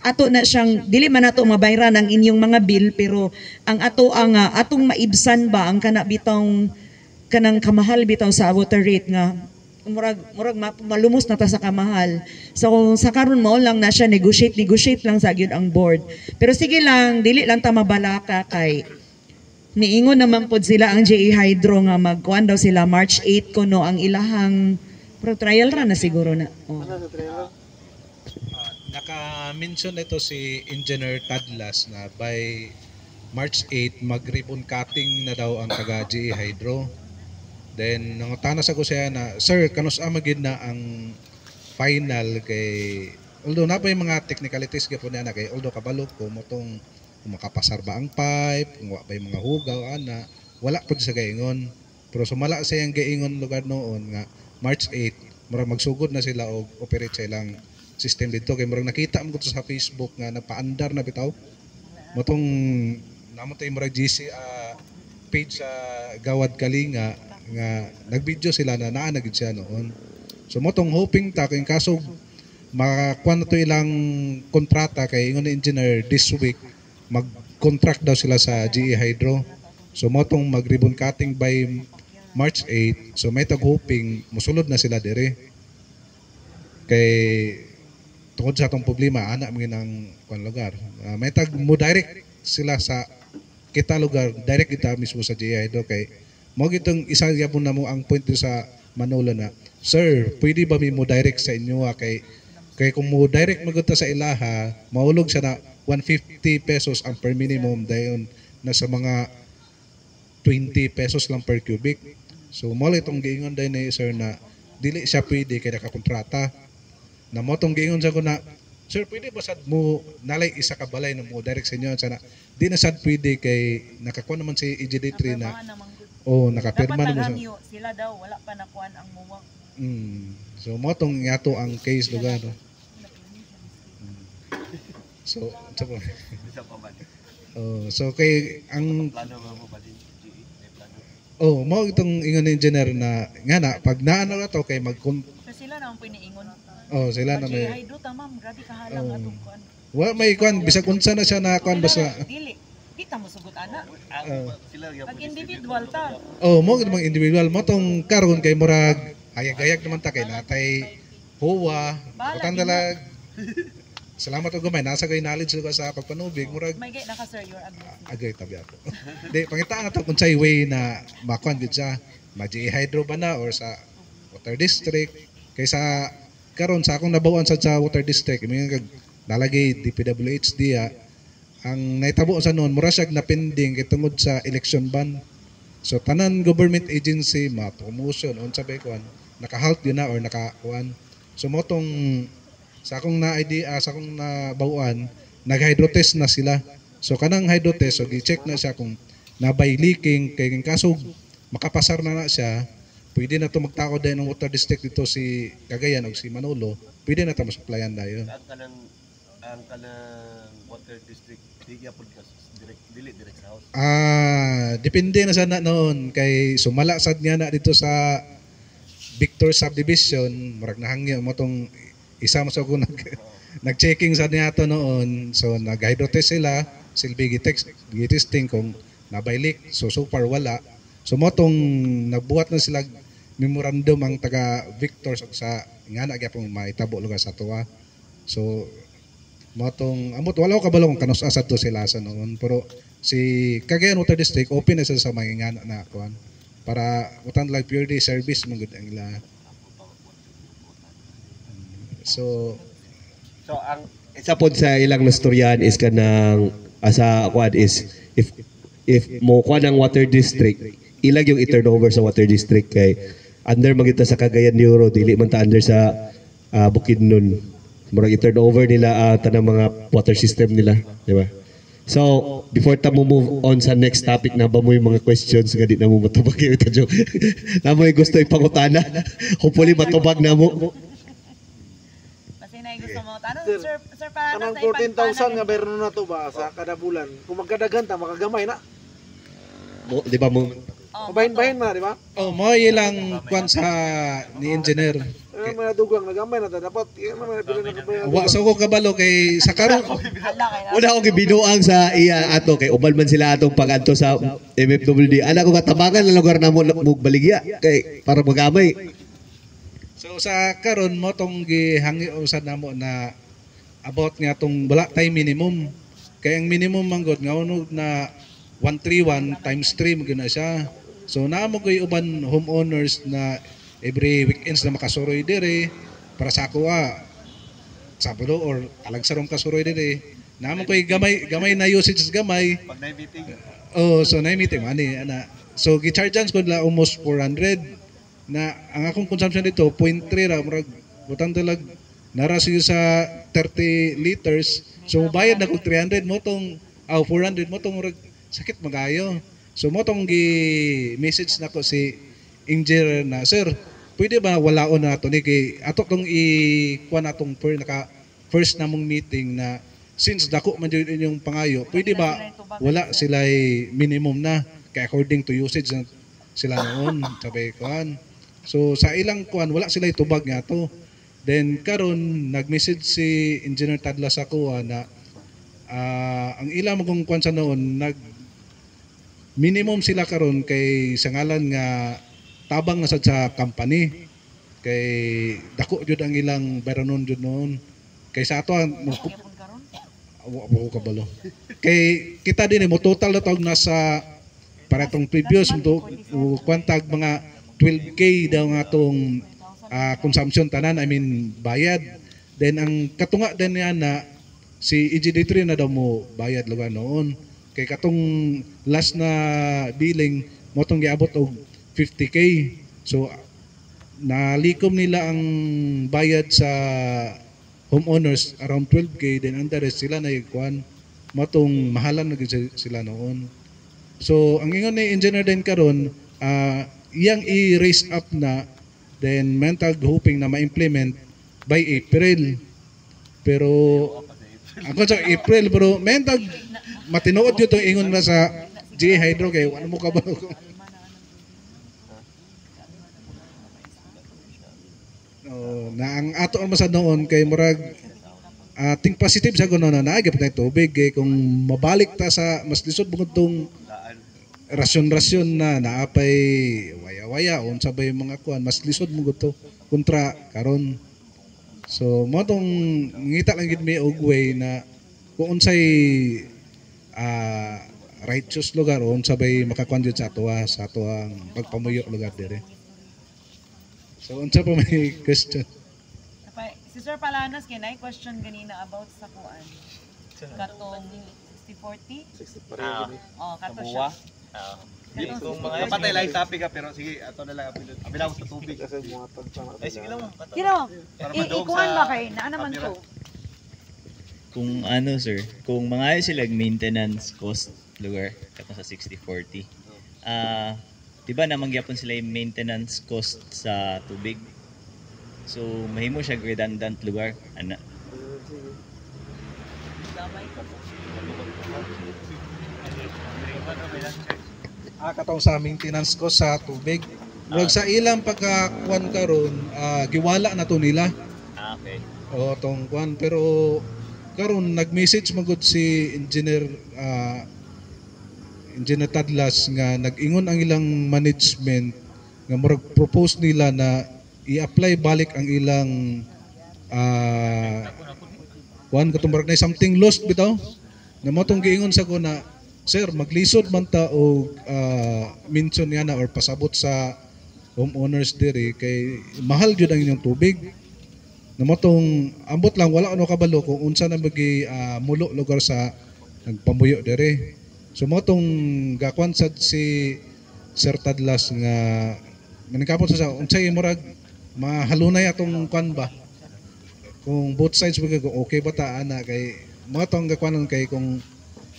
ato na siyang dili man nato mabayran ang inyong mga bill pero ang atong maibsan ba ang kanang kamahal bitaw sa water rate nga malumos na ta sa kamahal. So kung sa karon mao lang na siya negotiate lang sa gyud ang board. Pero sige lang, dili lang ta mabalaka kay niingon naman pod sila ang JE Hydro nga magkuan daw sila March 8 kuno ang ilahang pro trial ra na siguro na. Oh. Naka-mention ito si Engineer Tadlas na by March 8 mag-ribbon cutting na daw ang taga GE Hydro. Then nangutana sa ko siya na, sir, kanus magid na ang final kay although na pa yung mga technicalities gyapon na kay although kabalo ko motong kung makapasar ba ang pipe, kung wa pa yung mga hugaw ana, wala pud sa gaingon. Pero sumala sa yung gaingon lugar noon nga March 8 murag magsugod na sila og operate sa ilang system dito kay murag nakita mo ko sa Facebook nga nagpaandar na bitaw motong namatay murag GC page sa Gawad Kalinga nga nagvideo sila na naa na gid siya noon. So motong hoping ta kay kaso makakuha na to ilang kontrata kay ingon ni engineer this week mag-contract daw sila sa GE Hydro. So motong mag-ribbon cutting by March 8. So may tag-hoping musulod na sila dire. Kay tungod sa atong problema ana mo ng kuan lugar. May tag mo direct sila sa kita lugar, direct kita mismo sa GE Hydro kay mo gitong isa gyapon na mo ang point sa Manolo na, sir, pwede ba mi mo direct sa inyo kay kung mo direct magunta sa ilaha, maulog siya na 150 pesos ang per minimum dayon na sa mga 20 pesos lang per cubic. So mo itong giingon dai ni sir na dili siya pwede kay nakakontrata. Na mo tong giingon sa ko na, sir, pwede ba sad mo nalay isa ka balay na mo direct sa inyo sana di na sad pwede kay nakakuha naman si EJD3 na nakapirma dapat naman tagamyo sila daw wala pa nakuan ang muwang. So mo tong yato ang case lugar. So so kay ang mo itong ingon ni engineer na nga na pag naano na to kay So sila na ang piniingon. Sila na GE may Hydro tamam, grabe kahalang atong kuan. wa may kuan bisag unsa na siya na kuan basta Dili. Kita mo sugot ana. Pag individual ta. mo gid mga individual mo tong karon kay murag hayag-hayag naman ta kay natay huwa dalag salamat og gamay nasa kay knowledge ko sa pagpanubig murag May gay naka sir your advice. agay tabi ako di pangita nga to kung say way na makuan gid siya ma-GE Hydro ba na or sa water district kaysa karon sa akong nabawan sa water district may nalagay DPWH ang naitabo sa noon mura siya napending kay tungod sa election ban. So tanan government agency ma-promotion unsa ba kuan naka-halt yun na or naka-kuan. So mo tong sa akong na-idea sa akong nabawaan nag-hydrotest na sila. So kanang hydrotest so gi-check na siya kung nabay leaking kay kaso makapasar na siya pwede na to magtako din ng water district dito si Cagayan o si Manolo pwede na to masuplayan dayon. Ang kanang water district digya pod direct sa house. Depende na sana noon kay sumala sad nga na dito sa Victor Subdivision murag nahangyo mo tong isa mo sa ko nag-checking sad niya to noon so nag-hydrotest sila silbi gi-testing kung nabay leak so far wala so mo tong nagbuhat na sila memorandum ang taga Victor sa nga na gyapon maitabo lugar sa tuwa so matong amot wala ko kabalo kung kanus asa to sila sa noon pero si Cagayan Water District open na sila sa mga ingana na kuan para utan like purely service man gud ang ila so ang Isa pod sa ilang nastoryan is kanang asa kuan is if mo kuan ang water district ilag yung i-turnover sa water district kay under magita sa Cagayan de Oro dili man ta under sa Bukidnon murag i-turnover nila tanang mga water system nila di ba. So before ta mo move on sa next topic na ba mo yung mga questions nga di na mo matubag yung ito joke na mo gusto ipangutana hopefully matubag na mo. Kasi na gusto mo tanong sir para Kanang sa 14,000 nga meron na to ba sa kada bulan. Kung magkadaghan ta makagamay na. Di ba mo Mabahin-bahin na, di ba? mo ilang kuan sa ni engineer Ano mga dugang nagamay na ta dapat yan naman pila na kabayan. wa so ko kabalo kay sa karon una akong gibinuang sa iya ato kay ubal man sila atong pag-adto sa MFWD ana ko katabangan na lugar na mo baligya kay para magamay So sa karon mo tong gihangi usad namo na about nga tong wala tay minimum. Kaya ang minimum manggod nga unog na 131 times 3 mo na siya. So naamo koy uban homeowners na every weekends na makasuroy dire para sa ako Sabado or talagsarong kasuroy dire. Naamo koy gamay na usage gamay. Pag na-meeting, Oh, so na-meeting ani ana. So gi-chargeans ko la almost 400 na ang akong consumption dito 0.3 ra murag butang dalag nara siya sa 30 liters. So bayad na ko 300 mo tong 400 mo tong murag sakit magayo. So mo tong gi-message nako si engineer na, sir, pwede ba walaon na ito ni kay ato tong i-kuha na itong first namong meeting na since dako man yun inyong pangayo, pwede ba wala sila minimum na kay according to usage na sila noon sabi kuan. So sa ilang kuan wala sila itubag nga to. Then karon nag-message si Engineer Tadla sa kuha na ang ilang magong kuan sa noon nag minimum sila karon kay sa ngalan nga tabang na sad sa company kay dako jud ang ilang bayranon jud noon kay sa ato ko kabalo kay kita din mo total na tawag nasa para tong previous mo kwantag mga 12k daw nga tong consumption tanan, I mean bayad. Then ang katunga din niya na si EGD3 na daw mo bayad lugar noon kay katong last na billing mo tong giabot og 50k. So nalikom nila ang bayad sa homeowners around 12k, then ang rest sila na ikuan matong mahalan na sila noon. So ang ingon ni engineer din karon iyang i-raise up na, then mental hoping na ma-implement by April. Pero ako sa April pero mental matinuod yun itong ingon na sa GA Hydro kay ano mo ka ba na ang ato ang masad noon kay murag think positive sa kuno na naagip na tubig kay kung mabalik ta sa mas lisod bungod tong rasyon na naapay waya-waya unsa ba yung mga kuan mas lisod mo to kontra karon. So mo tong ngita lang gid mi og way na kung unsay righteous lugar o unsa bay makakuan jud sa ato ang pagpamuyo lugar dire. So unsa pa may question? Si Sir Palanas kinay question ganina about sa kuan. Katong 60-40? Kato siya. kung mga kapatay lang topic pero sige, ato na lang abilang sa tubig. Ay sige lang. Kino, ikuan ba kay naa naman to? Kung ano sir, kung mga sila maintenance cost lugar katong sa 60-40. Diba namang gyapon sila yung maintenance cost sa tubig. So mahimo siya redundant lugar ana. Katong sa maintenance cost sa tubig. Murag sa ilang pagkakuan karon giwala na to nila. Okay. O tong kuan pero karon nag-message magud si engineer Engineer Tadlas nga nag-ingon ang ilang management nga murag propose nila na i-apply balik ang ilang kuan katong murag na something lost bitaw na mo tong giingon sa ko na sir maglisod man ta og mention niya na or pasabot sa homeowners dire kay mahal jud ang inyong tubig. Namotong ambot lang wala ano kabalo kung unsa na magi mulo lugar sa nagpamuyo dire. So motong gakwan sad si Sir Tadlas nga maningkapon sa unsay murag mahalunay atong kwan ba. Kung both sides bagay okay ba ta ana kay motong gakwanon kay kung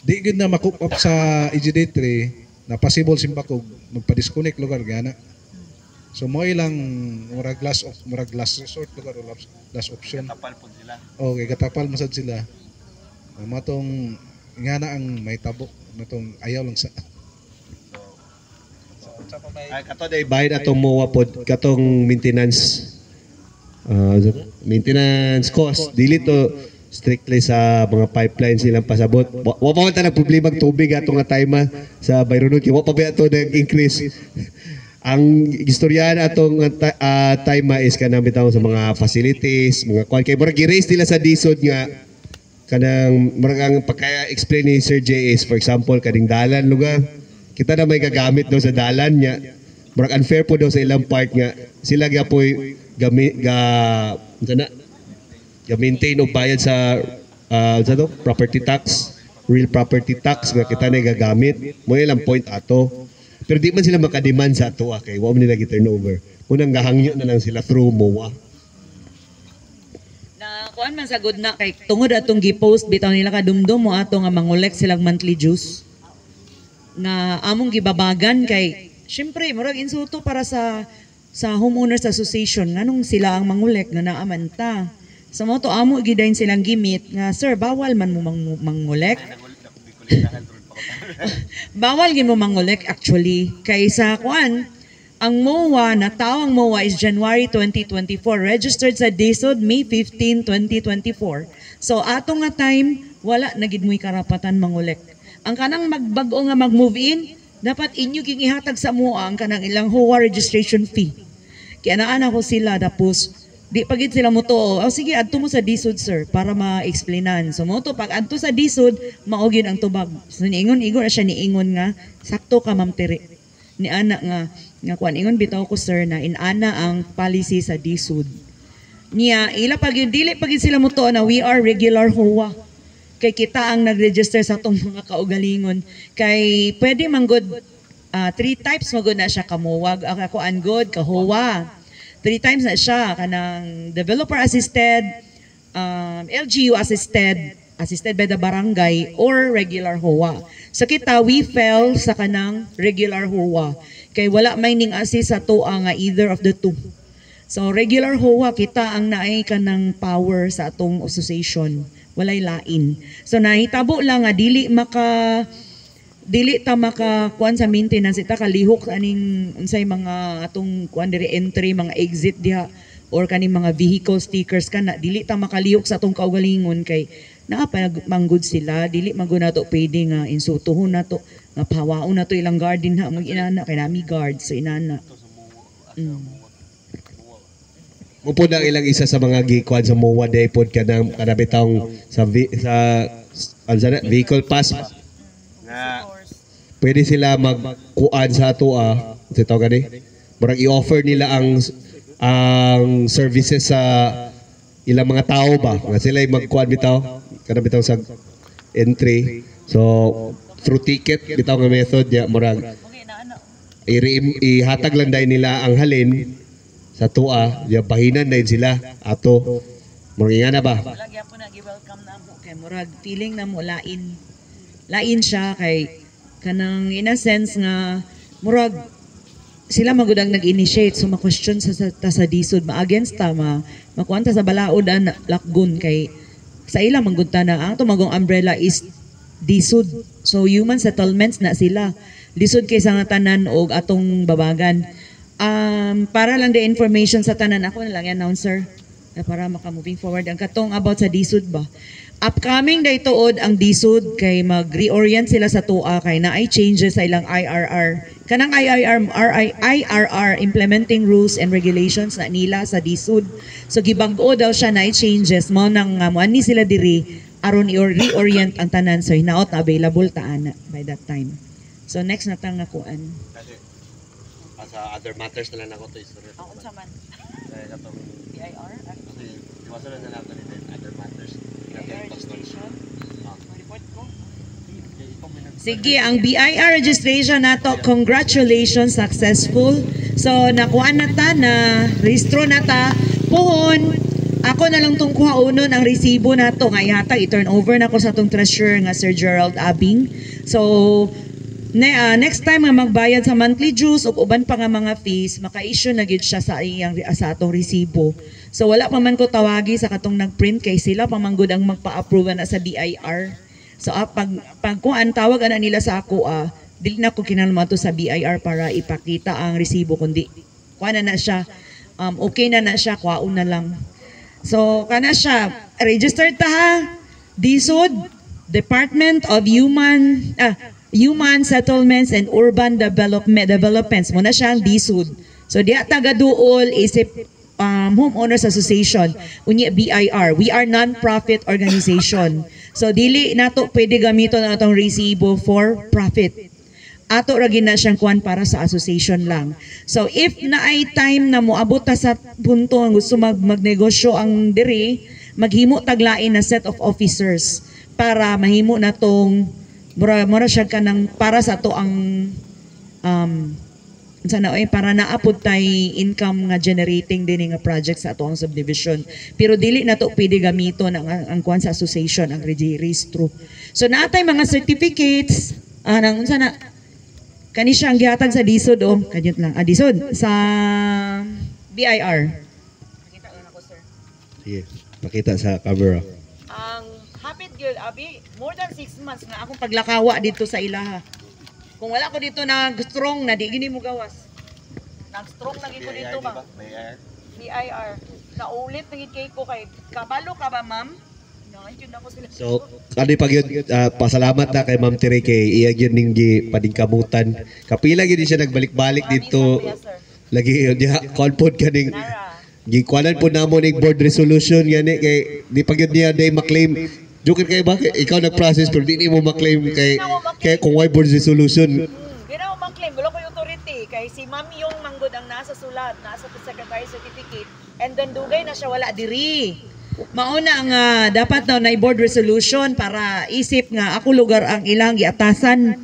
di gid na makup up sa EGD3 na possible simbakog magpa-disconnect lugar gana. So mo ilang murag last resort lugar o last option. Tapal po sila. Okay, katapal masad sila. Matong nga na ang may tabo, matong ayaw lang sa. Ay kato day bayad atong MOA pod katong maintenance maintenance cost dili to strictly sa mga pipelines silang pasabot. Wa pa man ta nag problema tubig atong nga time sa Bayronon kay wa pa ba ato nag-increase. ang istoryahan atong time is kanang bitaw sa mga facilities, mga kwan kay murag i-raise nila sa disod nga kanang murag ang pagka-explain ni Sir J is for example kading dalan lugar kita na may gagamit daw sa dalan niya murag unfair po daw sa ilang part nga sila gapoy maintain og bayad sa property tax, real property tax nga kita na gagamit mo ilang point ato pero di man sila makademand sa ato kay wa man nila gi-turnover unang gahangyo na lang sila through MOA. Na kuan man sa good na kay tungod atong gi-post bitaw nila kadumdum mo ato nga mangolek silang monthly dues nga among gibabagan kay syempre murag insulto para sa homeowners association nganong sila ang mangolek nga naamanta sa mo to amo gidayon silang gimit nga sir bawal man mo mangolek. Bawal gid mo mangolek actually kay sa kuan ang MOA na tawang MOA is January 2024 registered sa DSUD May 15, 2024. So ato nga time wala na gid mo'y karapatan mangolek. Ang kanang magbag-o nga mag-move in dapat inyo king ihatag sa MOA ang kanang ilang HOA registration fee. Kaya naana ko sila tapos di pagid sila mo to, oh sige adto mo sa DSUD sir para ma-explainan. So mo to pag adto sa DSUD maugin ang tubag. So niingon na siya niingon nga sakto ka ma'am Tere. Ni ana nga kuan ingon bitaw ko sir na inana ang policy sa DSUD. Niya ila pagid dili pagid sila mo to na we are regular HOA. Kay kita ang nag-register sa atong mga kaugalingon kay pwede man good 3 types magud na siya kamuwag ako an good ka HOA. 3 times na siya kanang developer assisted, LGU assisted by the barangay or regular HOA. So kita we fell sa kanang regular HOA kay wala may ning assist sa tuwa nga either of the two. So regular HOA kita ang naay kanang power sa atong association, walay lain. So nahitabo lang nga dili ta maka kuan sa maintenance ita kalihok aning unsay mga atong kuan diri entry mga exit diha or kaning mga vehicle stickers kana dili ta makalihok sa atong kaugalingon kay naa pa manggod sila dili magud nato pwede nga insultuhon nato nga pahawaon nato ilang garden ha mag inana kay nami guard so inana. Mupo na ilang isa sa mga gikuan sa MOA day pod kanang kanabitang sa vehicle pass na pwede sila magkuan sa ato sa tawag gani murag i-offer nila ang services sa ilang mga tao ba nga sila magkuan bitaw kada bitaw sa entry so through ticket bitaw nga method ya murag ihatag lang dahil nila ang halin sa tuwa ya bahinan dahil sila ato murag nga na ba wala gyapon na gi-welcome na mo kay murag feeling na mo lain siya kay kanang in a sense nga murag sila magudang nag-initiate so ma-question sa DSUD ma-against ta makuanta sa balaod an lakgun kay sa ilang manggudta na ang tumagong umbrella is DSUD so human settlements na sila DSUD kay sa nga tanan og atong babagan para lang the information sa tanan ako na lang announcer para maka-moving forward ang katong about sa DSUD ba upcoming day tuod ang DSUD kay mag-reorient sila sa tuwa kay na ay changes sa ilang IRR. Kanang IRR implementing rules and regulations na nila sa DSUD. So gibag-o daw siya na ay changes mo nang ani sila diri aron i-reorient ang tanan so hinaot na available ta ana by that time. So next na tang nakuan. Sa other matters na lang ako to istorya. Ang unsa man? Katong BIR? iwasan na natin other matters. Registration? Report ko? Sige, ang BIR registration nato, congratulations, successful. So, nakuha na ta na, rehistro na ta, puhon, ako na lang itong kuhaunon ang resibo na to nga ihatag, i-turn over na ko sa itong treasurer nga Sir Gerald Abing. So, next time nga magbayad sa monthly dues o uban pa nga mga fees, maka-issue na gid siya sa atong resibo. So wala pa man ko tawagi sa katong nag-print kay sila pa man gud ang magpa-approve na sa BIR. So pag kuan tawag ana nila sa ako dili na ko kinahanglan to sa BIR para ipakita ang resibo kundi kuan na siya okay na siya kuhaon na lang. So kana siya registered ta ha DSUD Department of Human Human Settlements and Urban Developments. Muna siyang DSUD. So diya taga-duol isip Homeowners Association, unya BIR. We are non-profit organization. So dili nato pwede gamiton ang atong resibo for profit. Ato ra gina siyang kuan para sa association lang. So if naay time na moabot ta sa punto ang gusto magnegosyo ang diri, maghimo taglain na set of officers para mahimo na tong mura siya ka ng para sa to ang sana para naapod tay income nga generating din nga project sa ato ang subdivision. Pero dili na to pwede gamiton ang kuan sa association, ang registro. So naatay mga certificates nang unsa na kani siya ang gihatag sa DSUD kanyot lang. DSUD sa BIR. Nakita lang ako, sir. Sige, makita sa camera. Ang hapit gyud abi more than 6 months na akong paglakawa dito sa ilaha. Kung wala ko dito nag-strong na di gini mo gawas. Nag-strong lagi ko dito ba? BIR. Naulit naging kay ko kay kabalo ka ba, ma'am? Nandiyan ako sila. So, kani pag yun, pasalamat na kay Ma'am Tere kay iya yun ning padingkamutan. Kapila yun siya nagbalik-balik dito. Lagi yun niya, konpod kaning gikuanan po namo ning board resolution gani kay di pag yun niya day maklaim. Joker kay ba ikaw nag-process pero di mo maklaim kay kung why board resolution. Di na ako maklaim, wala ko yung authority. Kay si ma'am yung manggod ang nasa sulat, nasa secretary certificate. And then dugay na siya wala diri. Mauna nga dapat daw na board resolution para isip nga ako lugar ang ilang giatasan.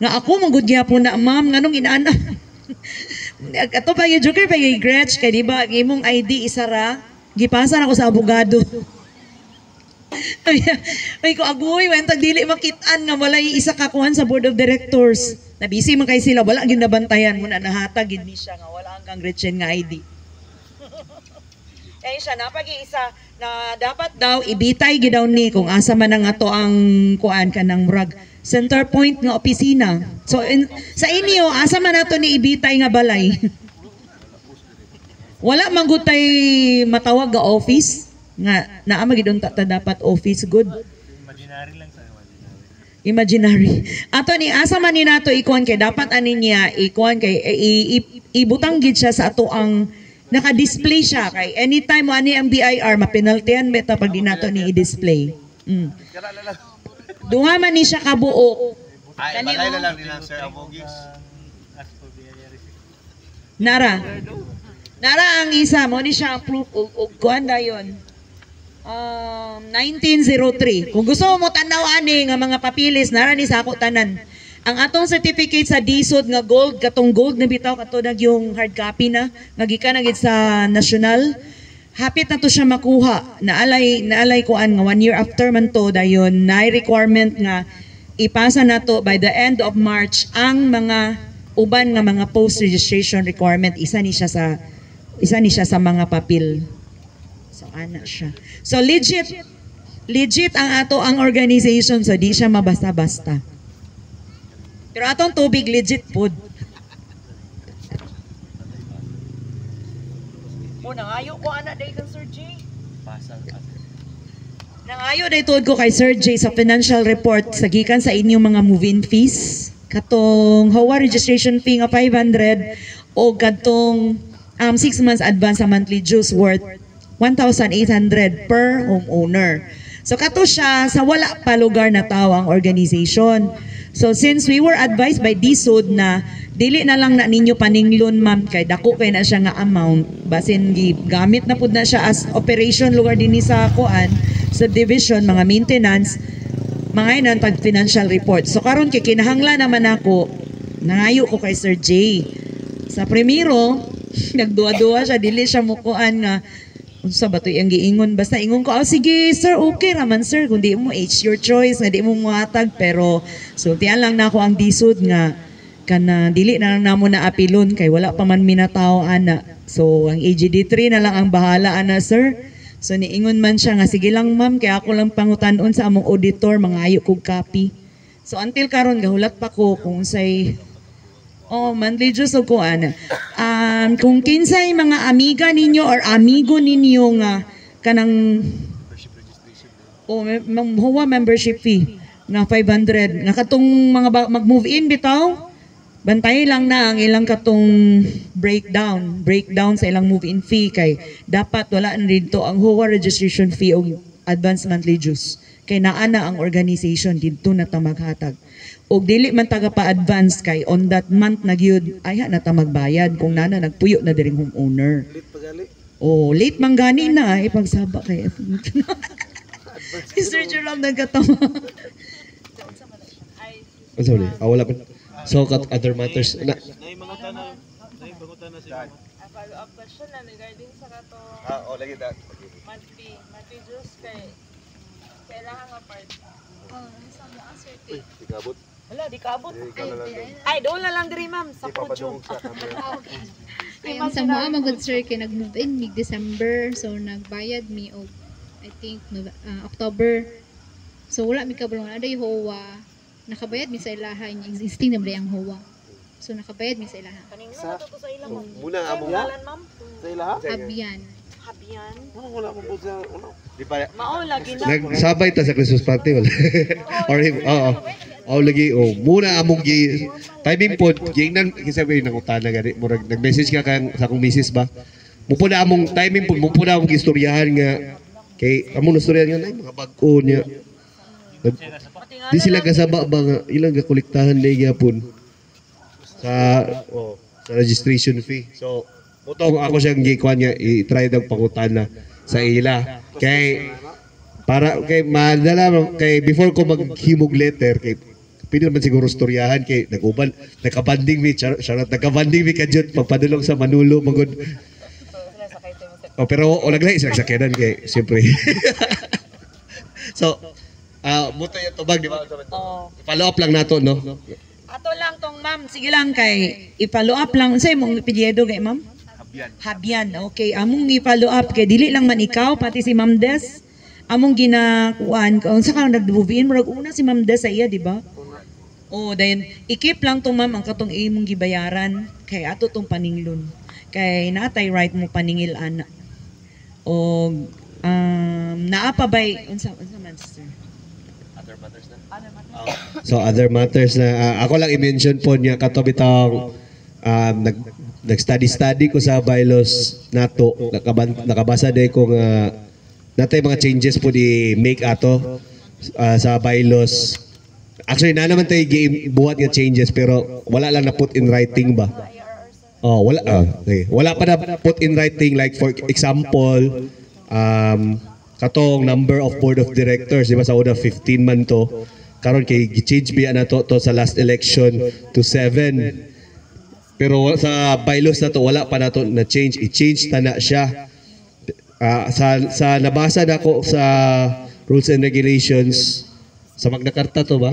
Nga ako manggod po na ma'am nganong inaana. Ato pa yung Joker pa yung Gretch kay di ba imong ID isara gipasa na ako sa abogado. Ay ko agoy wentag dili makitaan nga walay isa ka kuhan sa board of directors. Na busy man kay sila wala gyud nabantayan mo na nahatag gid ni siya nga wala ang Gretchen nga ID. Kaya siya napag-iisa na dapat daw ibitay gid daw ni kung asa man ang ato ang kuan kanang murag center point nga opisina. So sa inyo asa man ato ni ibitay nga balay. Wala man gud tay matawag ga office nga naa magidon ta dapat office good. Imaginary lang sa imaginary. Ato ni asa man ni nato ikuan kay dapat ani niya ikuan kay ibutang gid siya sa ato ang naka-display siya kay anytime mo ani ang BIR mapinaltihan beta pag di nato ni i-display. Duha man ni siya kabuok. Ay, balay na lang din ang Sir Abogis. Nara ang isa mo ni siya proof og kuan dayon. 1903. Kung gusto mo tanaw ani nga mga papilis nara ni sa ako tanan. Ang atong certificate sa DSUD nga gold, katong gold na bitaw kato nag yung hard copy na nga gikan na gid sa national. Hapit na to siya makuha. Naalay kuan nga 1 year after man to dayon na requirement nga ipasa na to by the end of March ang mga uban nga mga post registration requirement isa ni siya sa mga papel. So ana siya. So legit ang ato ang organization so di siya mabasta-basta. Pero atong tubig legit pod. Nangayo ko ana day kan Sir J. Nangayo day tuod ko kay Sir J sa financial report sa gikan sa inyong mga move-in fees. Katong HOA registration fee nga 500 o katong 6 months advance sa monthly dues worth 1,800 per homeowner. So kato siya sa wala pa lugar na tao ang organization. So since we were advised by DSUD na dili na lang na ninyo paninglon ma'am kay dako kay na siya nga amount basin gamit na pud na siya as operation lugar dinhi sa kuan subdivision mga maintenance mga inan pag financial report. So karon kay kinahanglan naman ako nangayo ko kay Sir J. Sa primero nagduwa-duwa siya dili siya mukuan nga unsa ba to ang giingon basta ingon ko sige sir okay raman sir kundi mo it's your choice nga di mo muhatag pero sultian lang nako ang DSUD nga kana dili na lang namo na apilon kay wala pa man minataw ana so ang AGD3 na lang ang bahala ana sir so niingon man siya nga sige lang ma'am kay ako lang pangutan-on sa among auditor mangayo kog copy so until karon gahulat pa ko kung say monthly dues o kuan. Kung kinsay mga amiga ninyo or amigo ninyo nga kanang HOA membership fee. na 500 nga katong mga mag-move in bitaw. Bantay lang na ang ilang katong breakdown sa ilang move-in fee kay dapat wala na dito ang HOA registration fee o advance monthly dues. Kay naa na ang organization dito na ta maghatag. O dili man taga pa-advance kay on that month na gyud ay na ta magbayad kung nana nagpuyo na diring homeowner. Lit pagali. Oh, late man gani na ipagsaba kay. Si Sir Jerome nagkatawa. Sorry, wala pa. So, other matters na. Naimangutan na siya. Follow-up question na regarding sa kato Lagi that. monthly dues kay kailangan nga part. Sa mo answer kay. Tikabot. Wala, di kaabot. Ay, Ay, doon na lang diri ma'am, sa Pudyo. Ayun sa mga magod sir kay nag-move in mid-December so nagbayad mi og I think October. So wala mi kabulong na day HOA. Nakabayad mi sa ilahan existing na ba ang HOA. So nakabayad mi sa ilahan. Kaning na to sa ilang ma'am. Muna among Ngalan ma'am. Sa ilaha? Abian. Habian. Wala mo po sa una. Di pa Mao lagi na. Nagsabay ta sa Christmas party wala. Or lagi muna among timing pod gingnan kisabi nang utana gani murag nag-message ka kang sa akong misis ba. Mupo na among timing pod mupo na among istoryahan nga kay among istoryahan nga nay mga bag-o niya. Di sila kasaba ba nga ilang gakolektahan na gyapon sa registration fee. So mutong ako siyang gikuan nga i-try daw pangutana sa ila kay para kay madala kay before ko maghimog letter kay pwede naman siguro storyahan kay nagkabanding mi charot nagkabanding mi kadjut pagpadulong sa Manulo magod. Pero naglahi sila sa kenan kay siyempre. So buto yung tubag di ba? I-follow up lang nato no. Ato lang tong ma'am, sige lang kay i-follow up lang sa imong pidyedo kay ma'am. Habian. Okay, among i-follow up kay dili lang man ikaw pati si Ma'am Des. Among ginakuan kung sa kang nag-move in murag una si Ma'am Des sa iya, di ba? Oh, then i-keep lang tong ma'am ang katong imong gibayaran kay ato tong paninglon. Kay natay right mo paningil ana. O naa pa bay unsa man sister? So other matters na ako lang i-mention po niya kato bitang nag-study ko sa bylaws nato nakabasa day ko nga natay mga changes po di make ato sa bylaws. Actually na naman tayo buhat nga changes pero wala lang na put in writing ba. Wala okay. Wala pa na put in writing like for example katong number of board of directors di ba sa una 15 man to karon kay gi-change biya na to sa last election to 7. Pero sa bylaws na to wala pa na to na change, i-change ta na siya. Sa nabasa na ko sa rules and regulations sa Magna Carta to ba?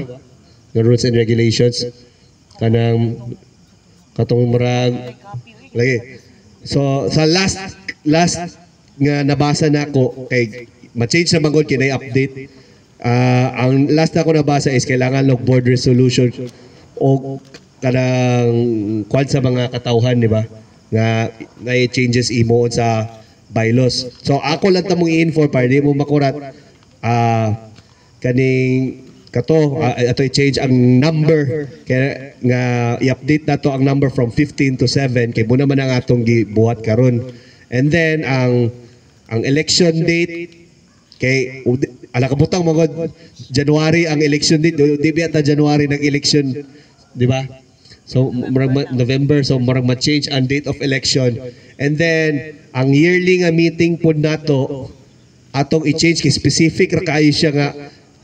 Yung rules and regulations kanang katong murag lagi. So sa last nga nabasa na ko kay ma-change na magod kinay update. Ang last na ko nabasa is kailangan ng board resolution o kanang kwan sa mga katauhan di ba nga changes imo sa bylaws. So ako lang ta mong i-inform para di mo makurat kaning kato ato i-change ang number kaya nga i-update nato ang number from 15 to 7 kay muna man ang atong gibuhat karon. And then ang election date kay ala kabutang magod January ang election date di biya ta January nag election di ba? So November so murag ma-change ang date of election. And then ang yearly nga meeting pod nato atong i-change kay specific ra kaayo siya nga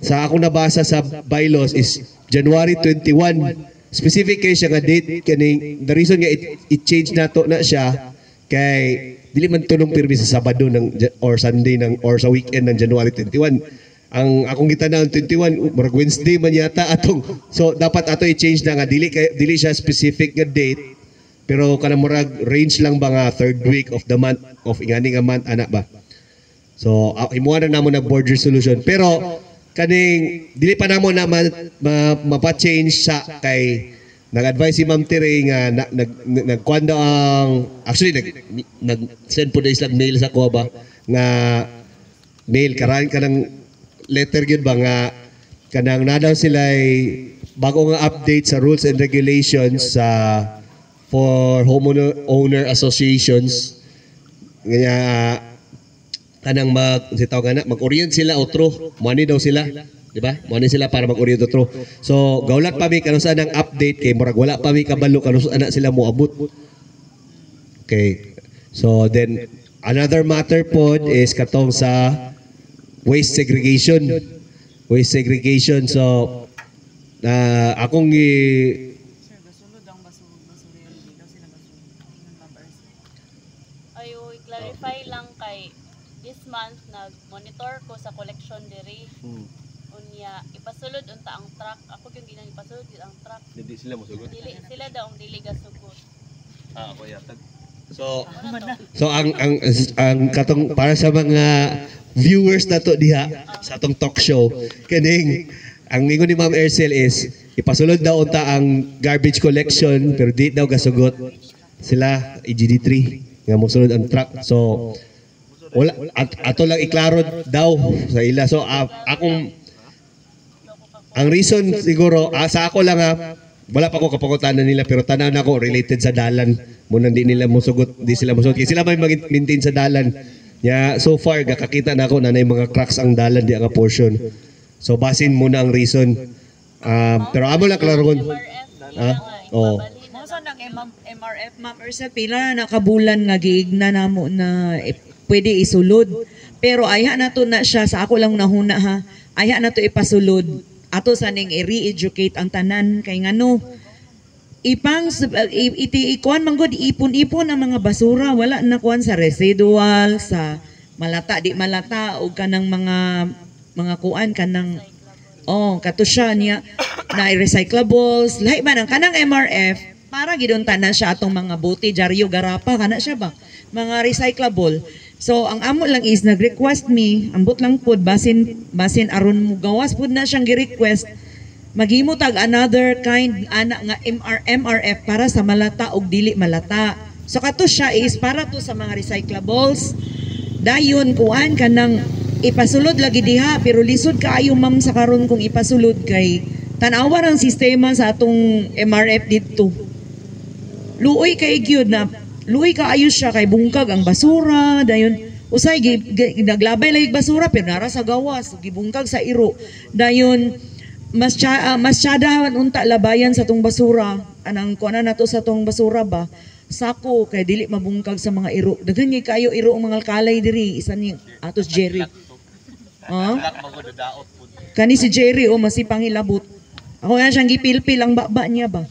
sa akong nabasa sa bylaws is January 21. Specific kay siya nga date kaning the reason nga i-change nato na siya kay dili man tunong pirmi sa Sabado or Sunday or sa weekend ng January 21. Ang akong gitanaw 21 murag Wednesday man yata atong so dapat ato i-change na nga dili siya specific nga date pero kanang murag range lang ba nga third week of the month of ingani nga month ana ba. So imuha na namo na board resolution pero kaning dili pa namo na mapa-change sa kay nag-advise si Ma'am Tere nga nagkuan daw ang actually nag-send po days lang mail sa ko ba nga mail karan kanang letter gyud ba nga kanang na daw sila bago nga update sa rules and regulations for homeowner associations nga kanang mag-orient sila otro money daw sila, di ba? Money sila para mag-orient otro. So gawlat pa mi kanus anang update kay murag wala pa mi kabalo kanus ana sila moabot. Okay. So then another matter pod is katong sa waste segregation. Waste segregation. So akong Sir, gasulod ang basurero dito sila gasulod. Ingon mabars. Ayo, i-clarify lang kay this month nag-monitor ko sa collection diri. Unya ipasulod unta ang truck. Ako yung ginang ipasulod ang truck. Hindi sila masugot. Dili sila daw ang dili gasugot. Ako yatag. So ang katong para sa mga viewers nato diha sa atong talk show kaning ang ingon ni Ma'am Ercel is ipasulod daw unta ang garbage collection pero di daw gasugot sila EGD3 nga mosulod ang truck. So wala ato lang iklaro daw sa ila. So akong ang reason siguro sa ako lang wala pa ko kapangutanan nila pero tanaw na ko related sa dalan muna di nila musugot, di sila musugot kasi sila may mag-maintain sa dalan. So far gakakita na ako na may mga cracks ang dalan di nga portion. So basin muna ang reason. Pero amo lang klaron. Oh. Masa nang MRF Ma'am Ercel, pila na nakabulan nga giigna namo na pwede isulod. Pero ayha na to na siya sa ako lang nahuna ha. Ayha na to ipasulod. Ato sa ning i-re-educate ang tanan kay ngano ikuan man gud ipon-ipon ang mga basura wala na kuan sa residual sa malata di malata o kanang mga kuan kanang kato siya niya na recyclables lahi man ang kanang MRF para gidon tanan siya atong mga bote jaryo garapa kana siya ba mga recyclable. So ang amo lang is nag-request me, ambot lang pud basin aron mo gawas pud na siyang gi-request. Maghimo tag another kind ana nga MRF para sa malata og dili malata. So kato siya is para to sa mga recyclables. Dayon kuan kanang ipasulod lagi diha pero lisod kaayo ma'am sa karon kung ipasulod kay tan-awa ang sistema sa atong MRF dito. Luoy kay gyud na luoy kaayo siya kay bungkag ang basura dayon usay naglabay lagi basura pero nara sa gawas gibungkag sa iro dayon mas tsadahan unta labayan sa tong basura anang kuana nato sa tong basura ba sako kay dili mabungkag sa mga iro daghan ni kayo iro ang mga kalay diri isa ni atos Jerry kani si Jerry masipang hilabot ako yan siyang gipilpil ang baba niya ba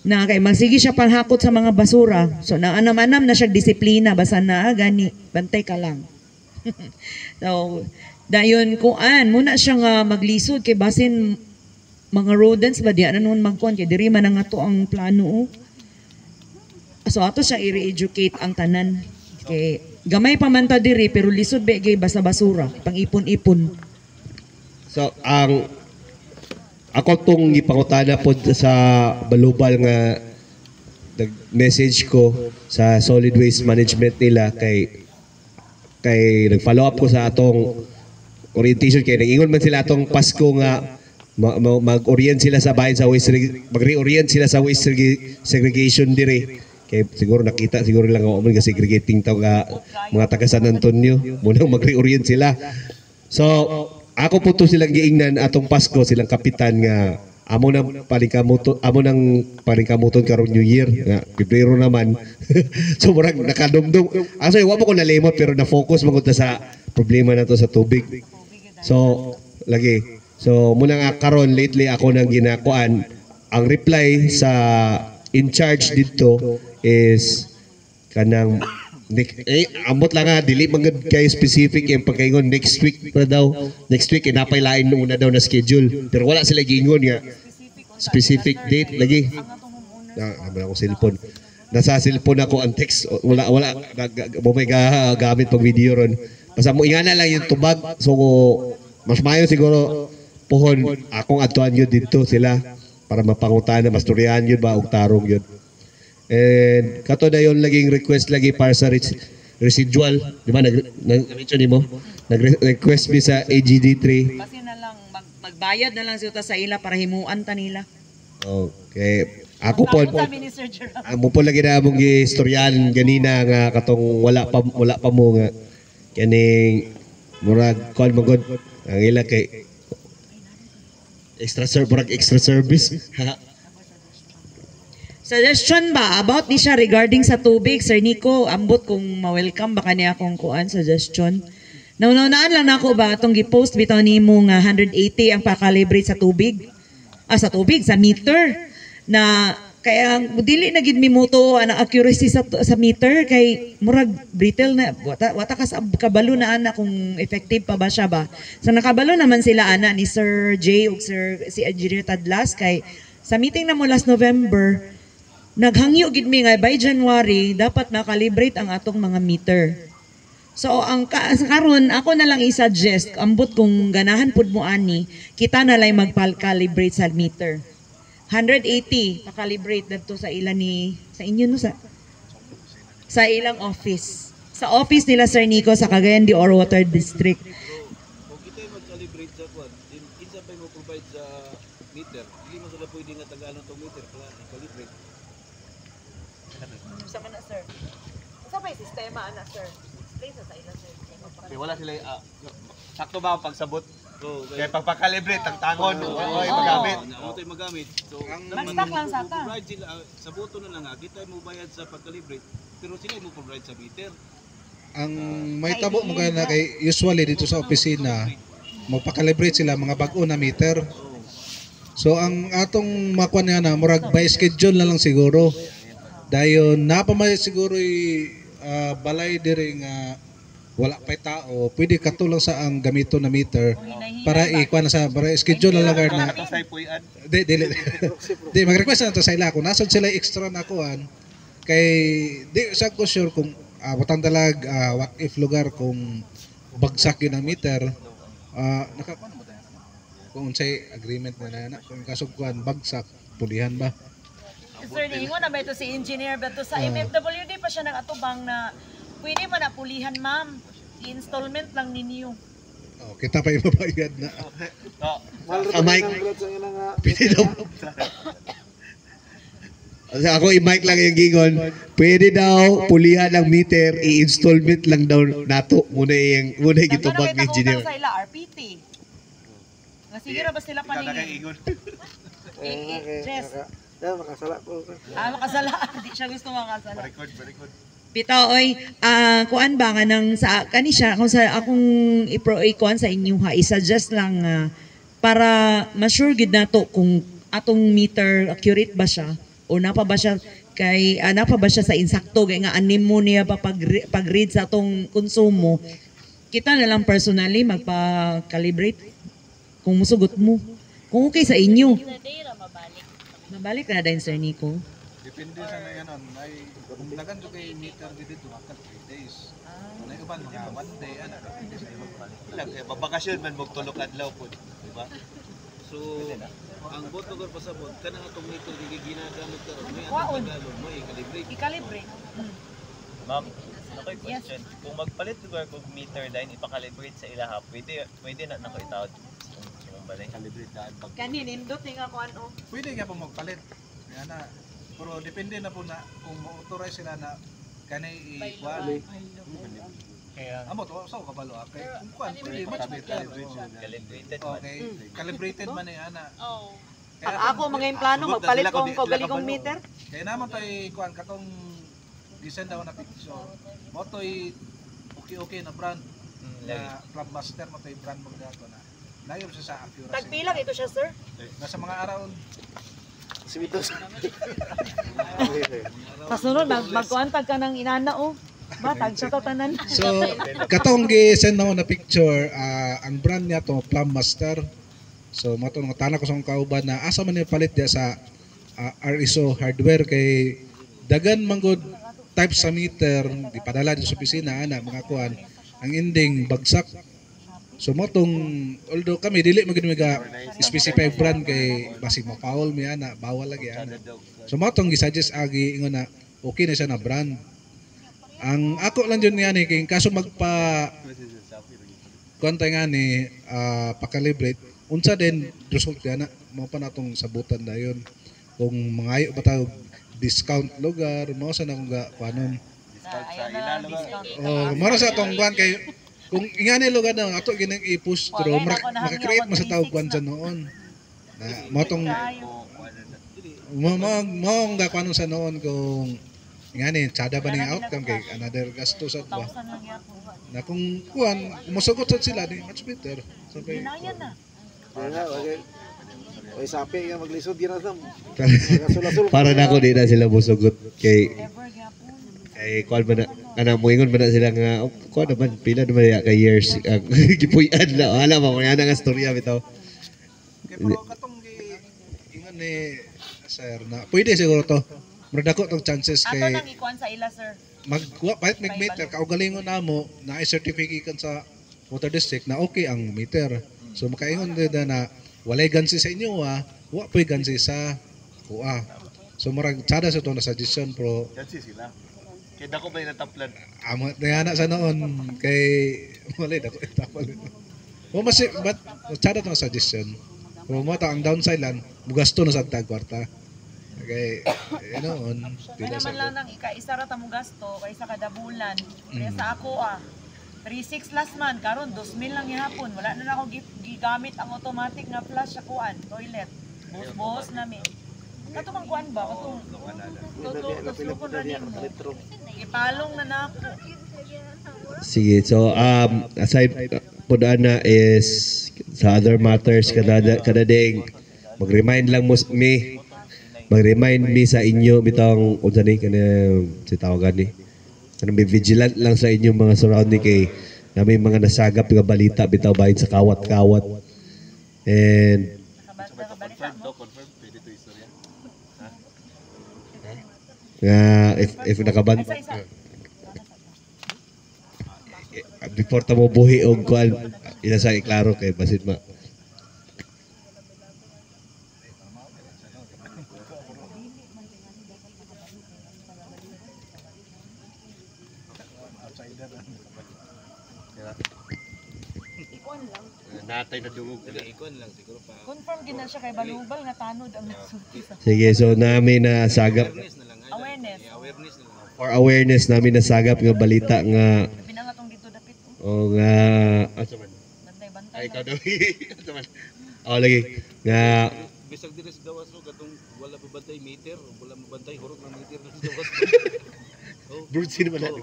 na kay magsige siya panghakot sa mga basura. So naanam-anam na siya disiplina basta na gani bantay ka lang. So dayon kuan muna siya nga maglisod kay basin mga rodents ba di anon magkuan kay diri man ang ato ang plano. So ato siya i-re-educate ang tanan. Kay gamay pa man ta diri pero lisod ba kay basa basura pang ipon-ipon. So ako tong gipangutana pod sa balubal nga nag-message ko sa solid waste management nila kay nag-follow up ko sa atong orientation kay nag-ingon man sila atong Pasko nga mag-orient sila sa bahin sa waste mag-reorient sila sa waste segregation dire kay siguro nakita siguro lang ako man segregating taw mga taga San Antonio munang mag-reorient sila. So ako po to silang giingnan atong Pasko silang kapitan nga amo nang palingkamuton karon New Year nga Pebrero naman. So murag nakadumdum aso wa mo ko nalimot pero na-focus magud sa problema nato sa tubig. So lagi muna nga karon lately ako nang ginakuan ang reply sa in charge dito is kanang ambot lang nga dili magud kay specific yung pagkaingon next week pa daw next week napay lain una daw na schedule pero wala sila giingon nga specific date lagi na ako cellphone nasa cellphone ako ang text wala may gamit pag video ron basta mo ingana lang yung tubag so mas mayo siguro pohon akong adtuan yun dito sila para mapangutana mas turyahan yun ba og tarong yun. And kato na yon laging request lagi para sa residual, di ba? Nag-mention mo? Nag-request mi sa AGD3. Kasi na lang Magbayad na lang siya sa ila para himuan ta nila. Okay. Ako po, Sabi ni Sir Gerald. amo po lagi na mong istoryan ganina nga katong wala pa mo nga kaning murag call mo god ang ila kay extra service. Suggestion ba about ni siya regarding sa tubig, Sir Nico? Ambot kung ma-welcome baka niya akong kuan suggestion. Naunaan lang nako ba atong gi-post bitaw nimo nga 180 ang pa-calibrate sa tubig? Sa meter na kaya dili na gid mi moto ang accuracy sa meter kay murag brittle na wata ka sa kabalo na ana kung effective pa ba siya ba. Sa nakabalo naman sila ana ni Sir Jay ug si Engineer Tadlas kay sa meeting na mo last November naghangyo gid mi nga by January dapat makalibrate ang atong mga meter. So ang karon ako na lang i-suggest ambot kung ganahan pud mo ani kita na lang magpal-calibrate sa meter. 180 pa-calibrate dito sa ilan sa inyo no sa ilang office. Sa office nila Sir Nico sa Cagayan de Oro Water District. Kung kita mag-calibrate sa kwan, kinsa pa mo provide sa meter, hindi mo sila pwede nga tagaan ng meter para i-calibrate. Sama na, sir. Sa may sistema ana, sir. Explain sa ila, sir. Okay, wala sila sakto ba ang pagsabot? Kaya pagpa-calibrate ang tangon, oy magamit. Amo tay magamit. So ang Mag-stock lang sa ta. provide sila sa buto na lang kita mo bayad sa pag-calibrate, pero sila mo provide sa meter. Ang may tabo mo na kay usually dito sa opisina magpa-calibrate sila mga bag-o na meter. So ang atong makuha niya na murag by schedule na lang siguro. Dayon napamay siguro balay diri nga wala pa'y tao, pwede katulong sa ang gamito na meter para ikuan sa para schedule na lang na. Di mag-request na to sa ila kung nasod sila extra na kuan kay di sa ko sure kung watang dalag what if lugar kung bagsak yun ang meter kung unsay agreement na kung kasugkuan bagsak pulihan ba. Sir, ningon na ba ito si engineer ba ito sa MFWD pa siya nag-atubang na pwede man na pulihan, ma'am. I-installment lang ninyo. Kita pa ibabayad na. Mike. Pwede daw. Ako i-mic lang yung gingon. Pwede daw pulihan ang meter, i-installment lang daw nato. Muna yung gitubag ni engineer. Sa ila, RPT. Sige ra ba sila paningin? Yes. Makasala ko. Makasala. Hindi siya gusto makasala. Very good. Bitaw oy, kuan ba nga nang sa kanisya kung sa akong i-kuan sa inyo ha, i-suggest lang para ma-sure gid nato kung atong meter accurate ba siya o napa ba siya kay napa ba siya sa insakto kay nga anim mo niya pa pag-read sa atong konsumo. Kita na lang personally magpa-calibrate kung musugot mo. Kung okay sa inyo. Mabalik na din Sir Nico. Depende sa na yan ay kung dagan to kay meter dito after 3 days. Nay uban mga 1 day ana depende sa imong balik. Ilang babakasyon man mo tulog adlaw po, di ba? So ang boto ko pasabot kana atong meter ginagamit karon may Waon. Tagalog mo i-calibrate. I-calibrate. Ma'am, ako'y question. Kung magpalit lugar kog meter dahil ipa-calibrate sa ilaha, pwede na nako itawad imong balay. Calibrate daan pag Kanin, indot nga ko ano. Pwede nga pa magpalit. Yan na. Pero depende na po na kung ma-authorize sila na kanay i-kuan. Kaya Amo to sa kabalo kay kung kuan pwede much better. calibrated man. Okay. Calibrated man ni ana. Oh. Ako mga yung plano, magpalit kong kagaligong meter. Kaya naman tay kuan katong design daw na picture. Mo toy okay na brand na Clubmaster mo toy brand mo gato na. Layo siya sa accuracy. Tagpilang ito siya, sir. Nasa mga araw Kasunod, magkuantag ka ng inana, oh. Batag sa tatanan. So, katong gi-send na na picture, ang brand niya to Clubmaster. So, matong tanan ko sa akong kauban na asa man ni palit dia sa RSO hardware kay dagan manggod type sa meter di padala din sa opisina ana mga kuan ang ending bagsak. So motong although kami dili magid mga specify brand kay basig ma-foul mi ana bawal lagi ana. So motong gi-suggest agi ingon na okay na siya na brand. Ang ako lang yun nga ni kay kaso magpa kuan tay nga ni pa-calibrate unsa din result na mo pa natong sabutan na yun. Kung mangayo ba tayo discount lugar, mo sa nang kuanon. Ayaw na discount. Oh, mara sa atong kuan kay kung ingani lugar na ato ginang i-push through, maka-create mo sa tawag kuan sa noon. Na mo tong mo ang kuanon sa noon kung ingani tsada ba ning outcome kay another gasto sa ba. 1,000 lang yan. Na kung kuan musugot sa sila di much better. Sabi. Ginayan na. Oy sapi nga maglisod gina sam. Para na ako di na sila musugot kay Ever gyapon. kuan ba na kanang moingon ba na sila nga kuan naman pila naman ya ka years gipuy-an na wala ba kung nga storya bitaw. Kay pero katong ingon ni sir na pwede siguro to. Murag dako tong chances Ato kay nang ikuan sa ila, sir. magkuha kahit mag-meter kaugalingon namo na i-certificate kan sa water district na okay ang meter. So makaingon din na walay gansi sa inyo wa po'y gansi sa kuha. So murag tsada sa to na suggestion pro Gansi sila. Kaya dako ba yung nataplan? amo na sa noon kay walay dako itapal. O mas but tsada to na suggestion. Kung mo ta ang downside lang mugasto na sa tag kwarta. Okay, noon Kaya naman lang nang ika-isa ra ta mo gasto kaysa kada bulan. Kaya sa ako 3,600 last month karon 2,000 lang gihapon. Wala na ako gigamit ang automatic nga flush sa kuan, toilet. Buhos namin. Kato mang kuan ba? Kato. Tuslukon na nimo. Ipalong na nako. Sige, so aside po na is sa other matters kada ding mag-remind lang mo mag-remind me sa inyo bitang unsa ni kana si tawagan ni. Kanang be vigilant lang sa inyong mga surrounding kay na may mga nasagap nga balita bitaw bahin sa kawat-kawat. And Confirm pwede to istorya. nga if nakabant before ta mo buhi og kuan ila sa iklaro kay basit ma Natay na dungog nila. Ikon lang siguro pa. Confirm gid na siya kay balubal nga tanod ang nagsulti sa sige, so namin na sagap Awareness na lang. awareness. Awareness na lang. for awareness namin na sagap nga balita nga Pinangatong dito dapit. o nga asa man Bantay-bantay. ay kada asa man lagi nga Bisag diri sa gawas mo katong wala mabantay meter, wala mabantay hurot ng meter sa gawas. Brunsi naman natin.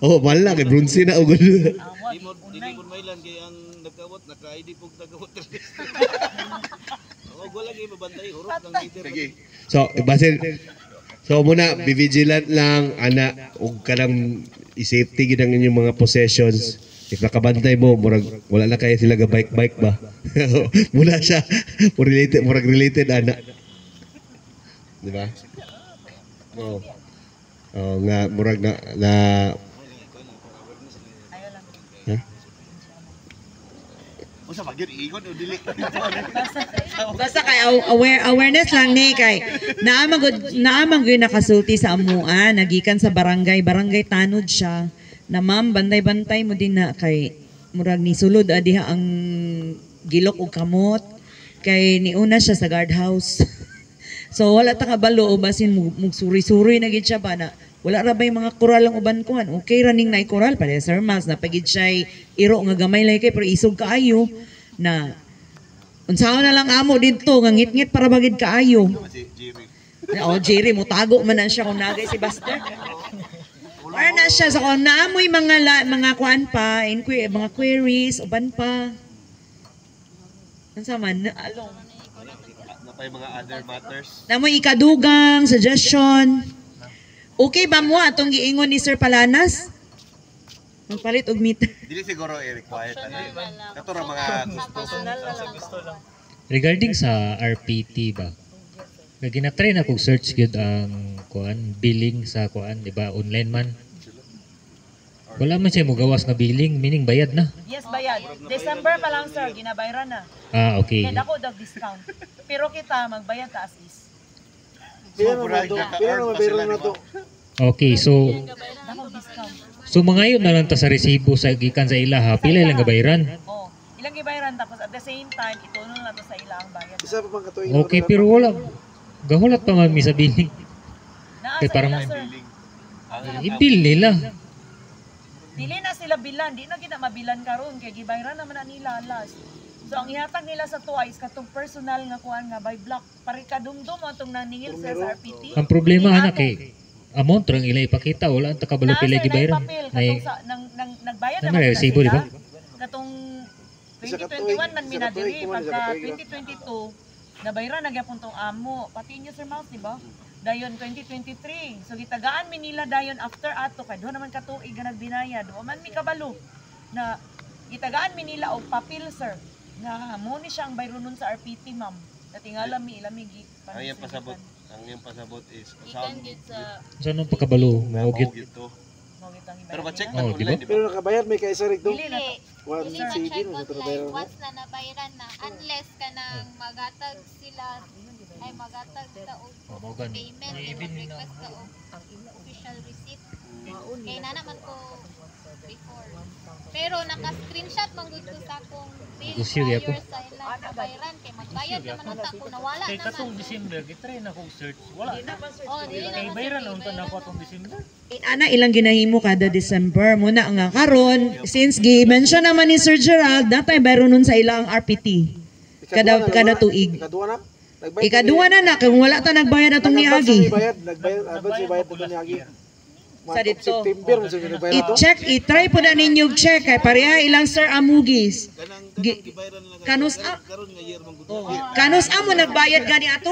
Mahal lang kay Brunsi na ugol. Di mo mailan kay ang nagkawat naka-ID pog nagkawat. Wala kay mabantay hurot ng meter. So muna be vigilant lang ana ug kanang i-safety gid ang inyong mga possessions. If nakabantay mo murag wala na kaya sila ga bike ba. Muna siya related ana. Di ba? Nga murag na Usa magyud igon o dili. Basta kay awareness lang ni kay naamang gyud nakasulti sa amuan nagikan sa barangay tanod siya na ma'am bantay-bantay mo din na kay murag ni sulod diha ang gilok og kamot kay niuna siya sa guardhouse. So wala ta kabalo o basin mugsuri-suri na gid siya ba na wala ra bay mga koral ang uban kuan. Okay running na koral pa Sir Mas na pagid siya iro nga gamay lay kay pero isog kaayo na unsaon na lang amo didto nga ngit-ngit para bagid kaayo. Jerry mo tago man na siya kung nagay si Buster. Para na siya sa kung naamoy mga kuan pa, mga queries uban pa. Unsa man along Napay mga other matters. Namoy ikadugang suggestion. Okay ba mo atong giingon ni Sir Palanas? Magpalit og meter. Dili siguro i-require kato ra mga gusto lang. Regarding sa RPT ba? Ginatry na kog search gyud ang kuan billing sa kuan, di ba? Online man. Wala man siya mogawas nga billing, meaning bayad na. Yes, bayad. December pa lang, sir, ginabayaran na. Okay. Kaya ako dag discount. Pero kita magbayad ta as is. Okay, so Dako discount. so mangayo na lang ta sa resibo sa gikan sa ila ha. Pila lang gabayran? Oh. Ilang gibayaran tapos at the same time itunol na to sa ilang bayad. Isa pa bang katuig? Okay, pero wala. Gahulat pa man mi sa billing. Naa Kaya sa parang ila, sir. i-bill nila. Dili na sila bilan, di na gina mabilan karon kay gibayaran naman na nila last. So ang ihatag nila sa tuwa is katong personal nga kuan nga by block pare kadumdum atong naningil sa RPT. Ang problema anak eh, amount lang ila ipakita, wala ang takabalo pila gibayaran. Nagbayad na naman may resibo, di ba? Katong 2021 man minadiri pagka 2022 nabayaran na gyapon tong amo. Pati inyo Sir Mouse, di ba? Dayon 2023. So gitagaan mi nila dayon after ato kay do naman katuig nga nagbinayad. O man mi kabalo na gitagaan mi nila og papel sir nga mo ni siya ang bayro nun sa RPT ma'am. Natingala mi ilami gi. Ang iyang pasabot, ang iyang pasabot is Ikan gid sa Saan ang pagkabalo? Mawagit. Pero ba-check Oh, man online, di ba? Pero nakabayad may kaisa rig do. Dili. One Dili CD ma-check na online once na nabayaran na unless ka nang magatag sila ay magatag ka og payment kay mag-request ka og official receipt. Kay na naman ko before. Pero naka-screenshot man gud ko sa akong bill prior sa ilang nabayaran kay magbayad naman unta ko nawala Kay naman. katong December, gitry na kong search. Wala na. Oh, dili Kay naman bayaran sir, na unta na ako bayaran atong December. Ana ilang ginahimo kada December muna nga karon since gi-mention naman ni Sir Gerald datay bayro nun sa ilang RPT kada tuig. Ikaduha na. Nagbayad. Ikaduha na kung wala ta nagbayad atong niagi. Nagbayad advance bayad to niagi. Sa dito. September mo sa nagbayad to. I-check, i-try po na ninyo check kay pareha ilang Sir Amugis. Kanus Karon nga year man gud. kanus amo nagbayad gani ato?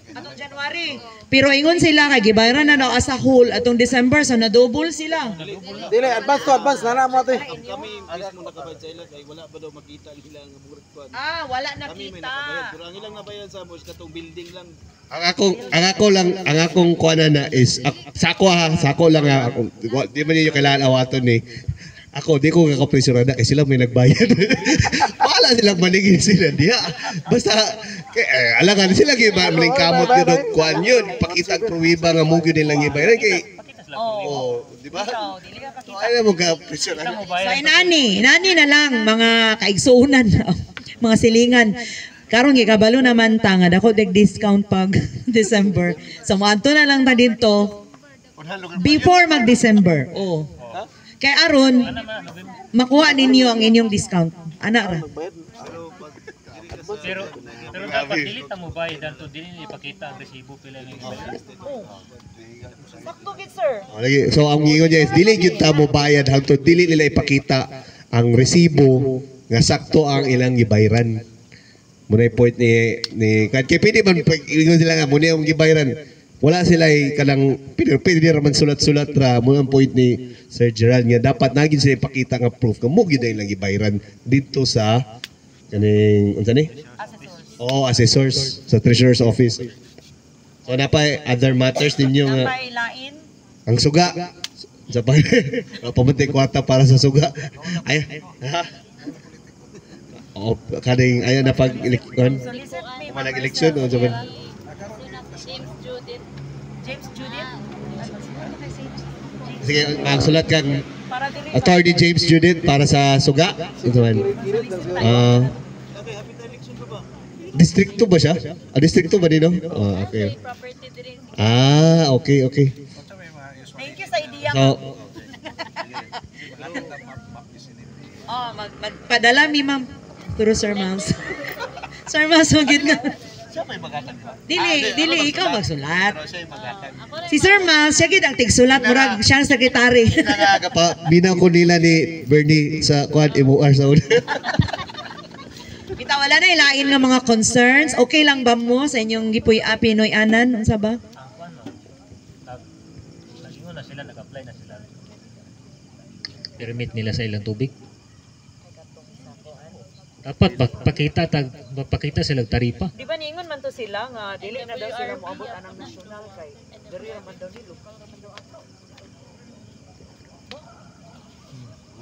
Atong January. Pero ingon sila kay gibayaran na daw as a whole atong December so na-double sila. Dili advance to advance na mo to. Kami mismo nakabayad sa ila kay wala ba daw makita nila nga burat ko. Wala Kami may nakita. nakabayad pero ang ilang nabayad sa mo is katong building lang. Ang akong kuana na is sako lang ako. Di man niyo kailangan awaton eh. Ako, di ko kakapresura na kasi sila may nagbayad. Wala silang maningin sila. Diya. Basta, alangan sila maling kamot yun o kuan yun. Pakita ang pruwiba nga mugyo nilang ibayaran kay di ba? Ano mo kakapresura na? So inani na lang mga kaigsuunan mga silingan. Karon gikabalo naman ta nga dako dig discount pag December. So moadto na lang ta dito before mag-December. Oh. Kay aron makuha ninyo ang inyong discount. Ana ra. Pero dapat dili ta mo bayad to dili ipakita ang resibo pila nga gibayaran. Sakto gid sir. Lagi, so ang ingon niya is dili gyud ta mo bayad hangtod dili nila ipakita ang resibo nga sakto ang ilang gibayaran. Muna point ni kay pwede man pag ingon sila nga muna yung gibayaran. Wala sila kanang pwede raman sulat-sulat ra mo ang point ni Sir Gerald nga dapat nagin sila ipakita nga proof nga mo gyud ang gibayaran dito sa kaning unsa ni? Assessors sa Treasurer's Office. So napay other matters ninyo nga Napay lain. ang suga sa pamatay kwata para sa suga. Ay. Kaning ayan na pag eleksyon. Solicit me. Nag-eleksyon o sa James Judith. Sige, magsulat kang Para diri Attorney James Judith para sa suga. Ito man. Distrikto ba siya? Distrikto ba dino? Okay. property diri. Okay. Thank you sa idea. So, Magpadala mi ma'am. Pero Sir Miles. Sir Miles, magid nga. Siya may magatag ba? Dili, ikaw magsulat. Pero siya yung magatag. Si Sir Miles, siya gid ang tigsulat, murag siya ang sekretary. binaw ko nila ni Bernie sa Quad MOR sa una. Kita wala na ilain nga mga concerns. Okay lang ba mo sa inyong gipuy Pinoy anan unsa ba? Nagingon na sila, nag-apply na sila. Permit nila sa ilang tubig. Dapat pakita sila taripa. Di ba niingon man to sila nga dili na daw sila moabot anang nasyonal kay diri raman daw ni lokal raman daw ato.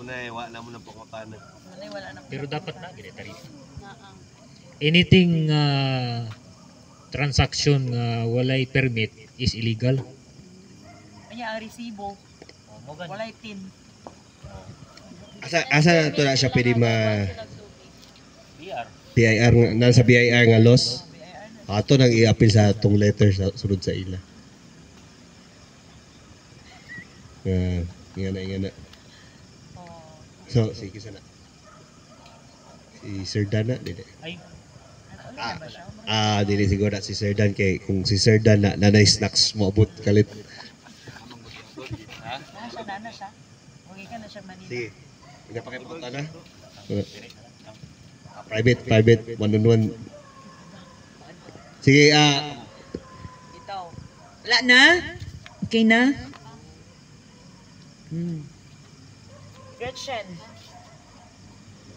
Muna wala mo nang pangutana. Wala na. Pero dapat na gid taripa. Anything transaction walay permit is illegal. Kanya ang resibo. Walay tin. asa to na siya pwede BIR nga nasa BIR nga loss. Ato nang i-appeal sa tong letter sa sunod sa ila. Ingana. So, sige sana. Si Sir Dan na, dili. Dili siguro na si Sir Dan kay kung si Sir Dan na nanay snacks mo abot kalit. Na siya. Huwag ka na siya Manila. Sige. Pinapakipunta na. Private, one-on-one. Sige, Ito. Wala na? Okay na? Gretchen.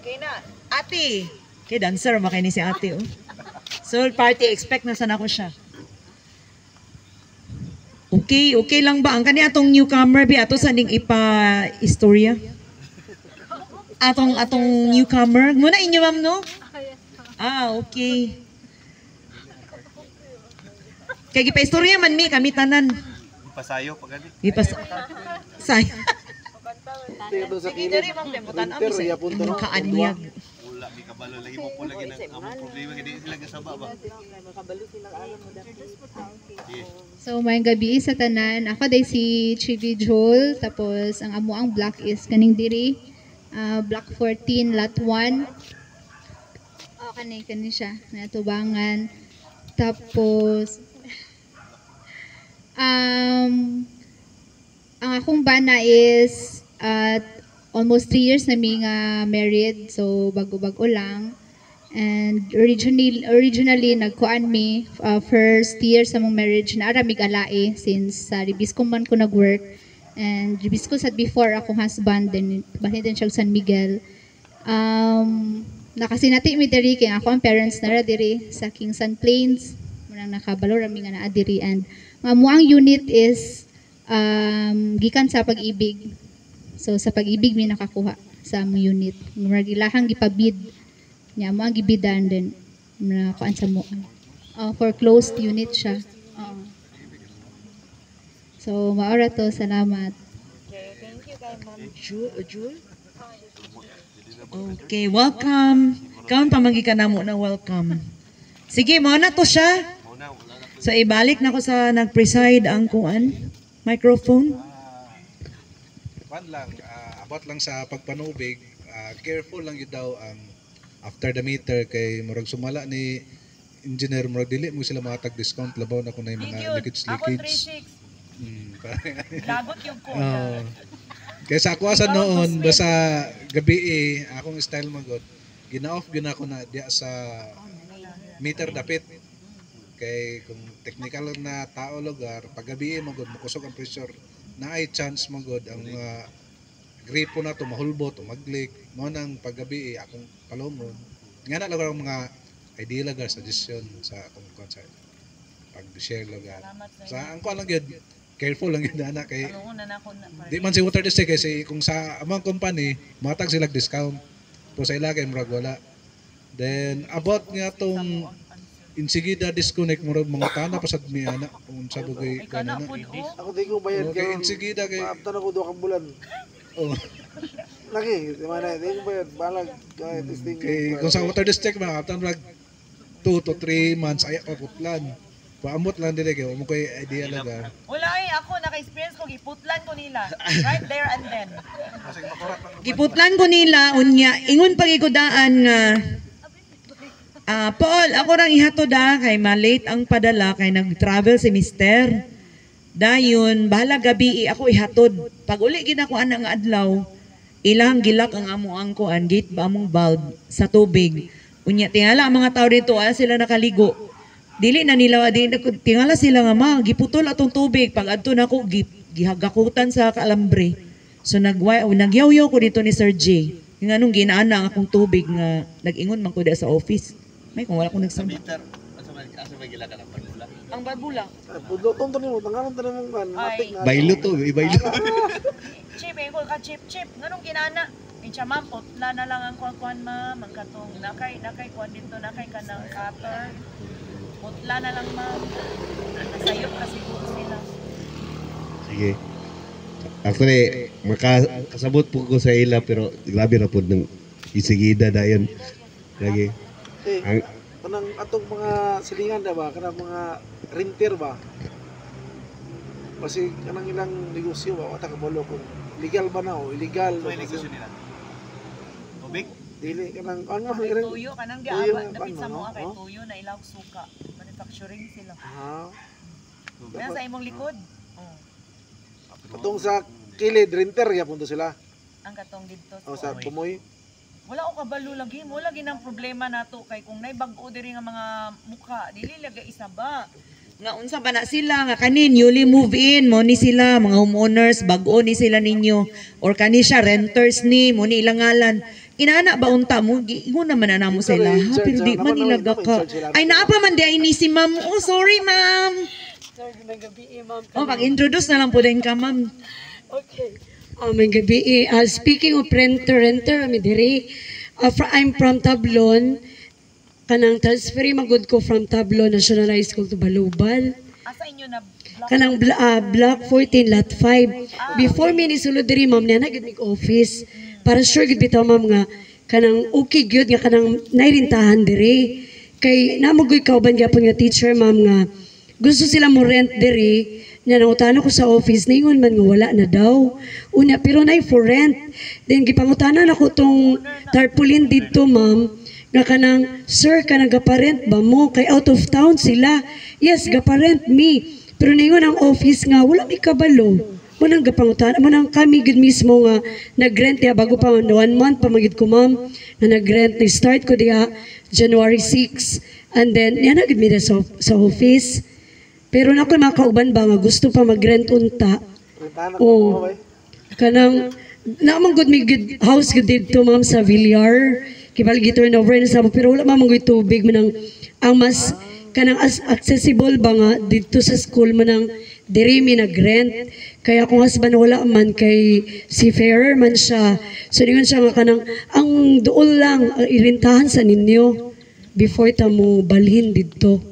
Okay na. Ate! Okay, dancer, makaini si ate, oh. So, party, expect na sana ko siya. Okay lang ba? Ang kani atong newcomer, bi ato sa ning ipa-istorya? Atong newcomer. Muna inyo, ma'am, no? Okay. Kaya gipa-istorya man mi, kami tanan. Pasayo pagani. Sayo. Sige, dali mong tembutan. Ami sa kaanyag. Wala mi kabalo lagi mo po lagi nang among problema kay di sila kasaba ba. So, may gabi sa tanan. Ako day si Chibi Joel. Tapos, ang amo ang block is kaning diri. Block 14, lot 1. Kani siya. Natubangan. Tapos, ang akong bana is almost 3 years na mi nga married. So, bago-bago lang. And originally nagkuan mi first year sa mong marriage na ara mig alae since sa Ribisco man ko nagwork, and Ribisco sad before akong husband, then bahin din siya San Miguel. Nakasinati mi diri kay ako ang parents nara diri sa King Sun Plains, munang nakabalo ra mi nga naa diri, and ang unit is gikan sa Pag-ibig. So sa Pag-ibig mi nakakuha sa among unit, murag ilahang gipabid niya mo ang gibidan din na kuan sa mo. For closed unit siya. So maora to, salamat. Okay, thank you kay Ma'am Jul? Okay, welcome. Kaon pamagi ka namo na welcome. Sige, mo na to siya. So ibalik na ko sa nag-preside ang kuan microphone. About lang sa pagpanubig, careful lang yun daw ang after the meter kay murag sumala ni engineer, murag dili mo sila matag discount labaw na kung na yung mga leakage. Ako 3-6. Lagot yung ko. Kaya sa ako asa noon, basta gabi akong style magod, gina-off gina ko na diya sa meter dapit. Kay kung technical na tao lugar, pag gabi magod, makusog ang pressure, na ay chance magod ang gripo na to mahulbot o mag-leak. Mo nang paggabi akong palomon. Nga na lugar ang mga idea lugar suggestion sa akong concert. Pag-share lugar. Sa ang ko lang yun, careful lang yun na kay di man si Water District kasi kung sa among company matag sila discount po sa ila kay murag wala. Then about nga tong insigida disconnect murag mga tana pasad mi ana kung sa bugay kanana. Ako di ko bayad kay insigida kay maabtan ako 2 ka bulan. Oh. Lagi, di mana di ko bayad balag kay testing. Kay kung sa Water District maabtan murag 2 to 3 months ay paputlan. Paamot lang dire kay mo koy idea laga. Wala ako naka-experience ko giputlan ko nila right there and then. Giputlan ko nila unya ingon pagigudaan nga Paul, ako rang ihatod kay malate ang padala kay nag-travel si Mister. Dayon, bahala gabi ako ihatod. Pag uli ginako ana nga adlaw, ilang gilak ang amo ang kuan gate ba among valve sa tubig. Unya tingala ang mga tao dito sila nakaligo. Dili na nila tingala sila nga giputol atong tubig pag adto nako gihagakutan sa kalambre. So nagyawyaw ko dito ni Sir J. Nganong ginaana ang akong tubig nga nag-ingon man ko di sa office. May kung wala ko nagsamba. Asa ba gila ka ng barbula? Ang barbula. Pudlo tong tanong mo, tangalan tanong mo kan, matik na. Baylo to, ibaylo. Chip, ko ka chip. Nganong ginana? Incha ma'am, putla na lang ang kuan ma'am, ang katong nakay kuan dito, nakay ka ng cutter. Putla na lang ma'am. Nasayop na siguro sila. Sige. Actually, makasabot po ko sa ila pero grabe na po ng isigida dayon. Lagi. Ang Kanang atong mga silingan na ba, kanang mga renter ba? Kasi kanang ilang negosyo ba, wata kabalo kung legal ba na o illegal. Ano yung negosyo nila? Tubig? Dili kanang ano Kay ilang tuyo kanang tuyo giaba na dapit sa ano, mga kay no? tuyo na ilaw suka. Manufacturing sila. Ah. Kaya sa imong likod. Oh, Atong sa kilid renter gyapon to sila. ang katong dito. O sa Pumoy. Wala ko kabalo lagi, mo lagi ng problema nato kay kung nay bag-o diri nga mga mukha, dili lagi isa ba. Nga unsa ba na sila nga kanin newly move in mo ni sila mga homeowners bag-o ni sila ninyo or kani siya renters ni mo ni ilang ngalan. Inana ba unta mo giingon naman na namo sila ha pero di man nila gaka. Ay naa pa man di ay ni si ma'am. Oh sorry ma'am. Sorry, may gabi ma'am. Oh pag-introduce na lang po din ka ma'am. Okay. May gabi speaking of renter, ami diri. I'm from Tablon. Kanang transferi magud ko from Tablon National High School to Balubal. Asa inyo na Kanang block 14 lot 5. Before mi ni sulod diri ma'am niya nagid mig office. Para sure gid bitaw ma'am nga kanang okay gyud nga kanang nairintahan diri. Kay namugoy kauban gyapon nga teacher ma'am nga gusto sila mo rent diri. Nya nangutana ko sa office ningon man nga wala na daw. Unya pero nay for rent. Then gipangutanan ako tong tarpaulin dito ma'am nga kanang sir kanang gaparent ba mo kay out of town sila. Yes gaparent me. Pero ningon ang office nga wala mi kabalo. Mo nang gapangutanan mo nang kami gud mismo nga nagrent ya bago pa 1 month pa magid ko ma'am nga nagrent ni start ko diha January 6 and then yan gid mi sa office. Pero na ako makauban ba nga gusto pa mag-rent unta. Oh. Kanang naman good may good house good dito ma'am sa Villar. Kibali turnover na sa pero wala man good tubig manang ang mas kanang accessible ba nga dito sa school manang diri mi nag-rent. Kaya kung husband wala man kay si fairer man siya. So dingon siya nga kanang ang duol lang ang irintahan sa ninyo before ta mo balhin dito.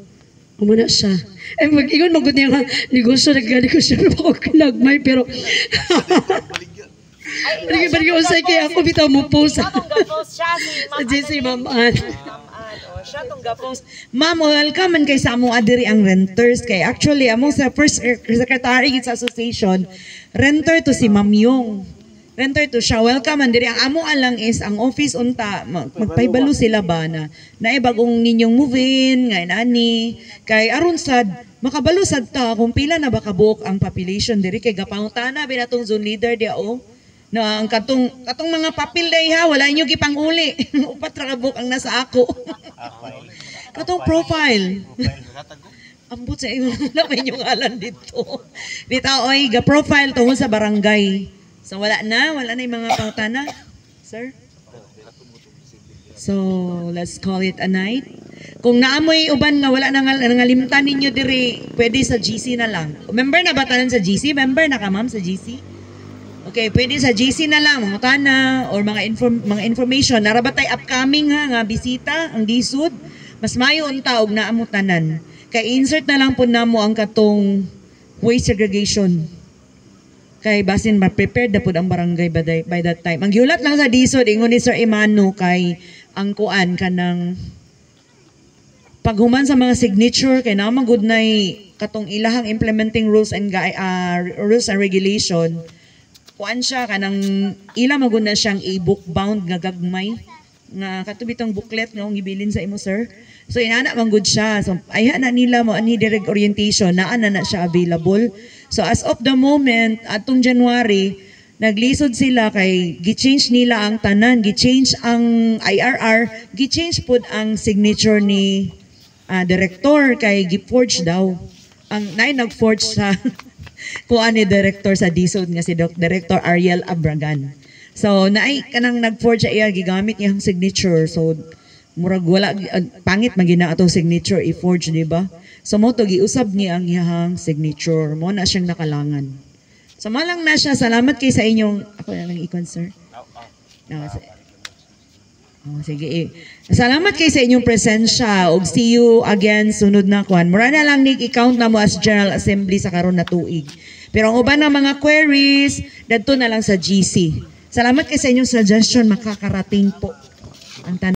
Umuna siya. Mag-ingon magod niya nga negosyo nag-negosyo na ako kinagmay pero Balik usay kaya ako bitaw mo post. Atong ga-post siya si Ma'am Ma'am siya tong ga-post. Ma'am, welcome man kay sa among adiri ang renters kay actually among sa first secretary sa association renter to si Ma'am Yung. Renter to siya. Welcome man diri ang amo lang is ang office unta magpaybalo sila ba na naibagong ninyong move-in ngay nani kay aron sad makabalo sad ta kung pila na ba kabuok ang population diri kay gapangutana binatong zone leader dia o no ang katong mga papel day ha wala inyo gipanguli upat ra kabuok ang nasa ako katong profile ambot sa iyo wala may inyong ngalan dito bitaw oy ga profile tungod sa barangay. So wala na yung mga pangutana, sir? So let's call it a night. Kung naamoy uban nga wala nangalimtan ninyo diri, pwede sa GC na lang. Member na ba tanan sa GC? Member na ka ma'am sa GC? Okay, pwede sa GC na lang, mangutana or mga information. Narabatay upcoming ha, nga bisita, ang disud. Mas mayo unta og naamutanan. Kay insert na lang po namo ang katong waste segregation. Kay basin ma-prepared na po ang barangay by that time. Ang giulat lang sa disod, ingon ni Sir Emano kay ang kuan kanang paghuman sa mga signature kay naman good nay katong ilahang implementing rules and regulation. Kuan siya kanang ila magud na siyang e-book bound nga gagmay nga katubitong booklet nga gibilin sa imo sir. So inana man good siya. So ayha na nila mo ani direct orientation naa na siya available. So as of the moment atong January naglisod sila kay gi-change nila ang tanan, gi-change ang IRR, gi-change pud ang signature ni director kay gi-forge daw. Ang nag-forge sa kuan ni director sa DSOD nga si Director Ariel Abragan. So naay kanang nag-forge iya gigamit iyang signature. So murag wala pangit magina atong signature i-forge di ba? So mo to giusab niya ang iyang signature. Mo na siyang nakalangan. So malang na siya. Salamat kay sa inyong ako na lang ikon sir. No, Oh, sige. Salamat kay sa inyong presensya ug see you again sunod na kuan. Mura na lang i-count na mo as General Assembly sa karon na tuig. Pero ang uban ng mga queries dadto na lang sa GC. Salamat kay sa inyong suggestion, makakarating po ang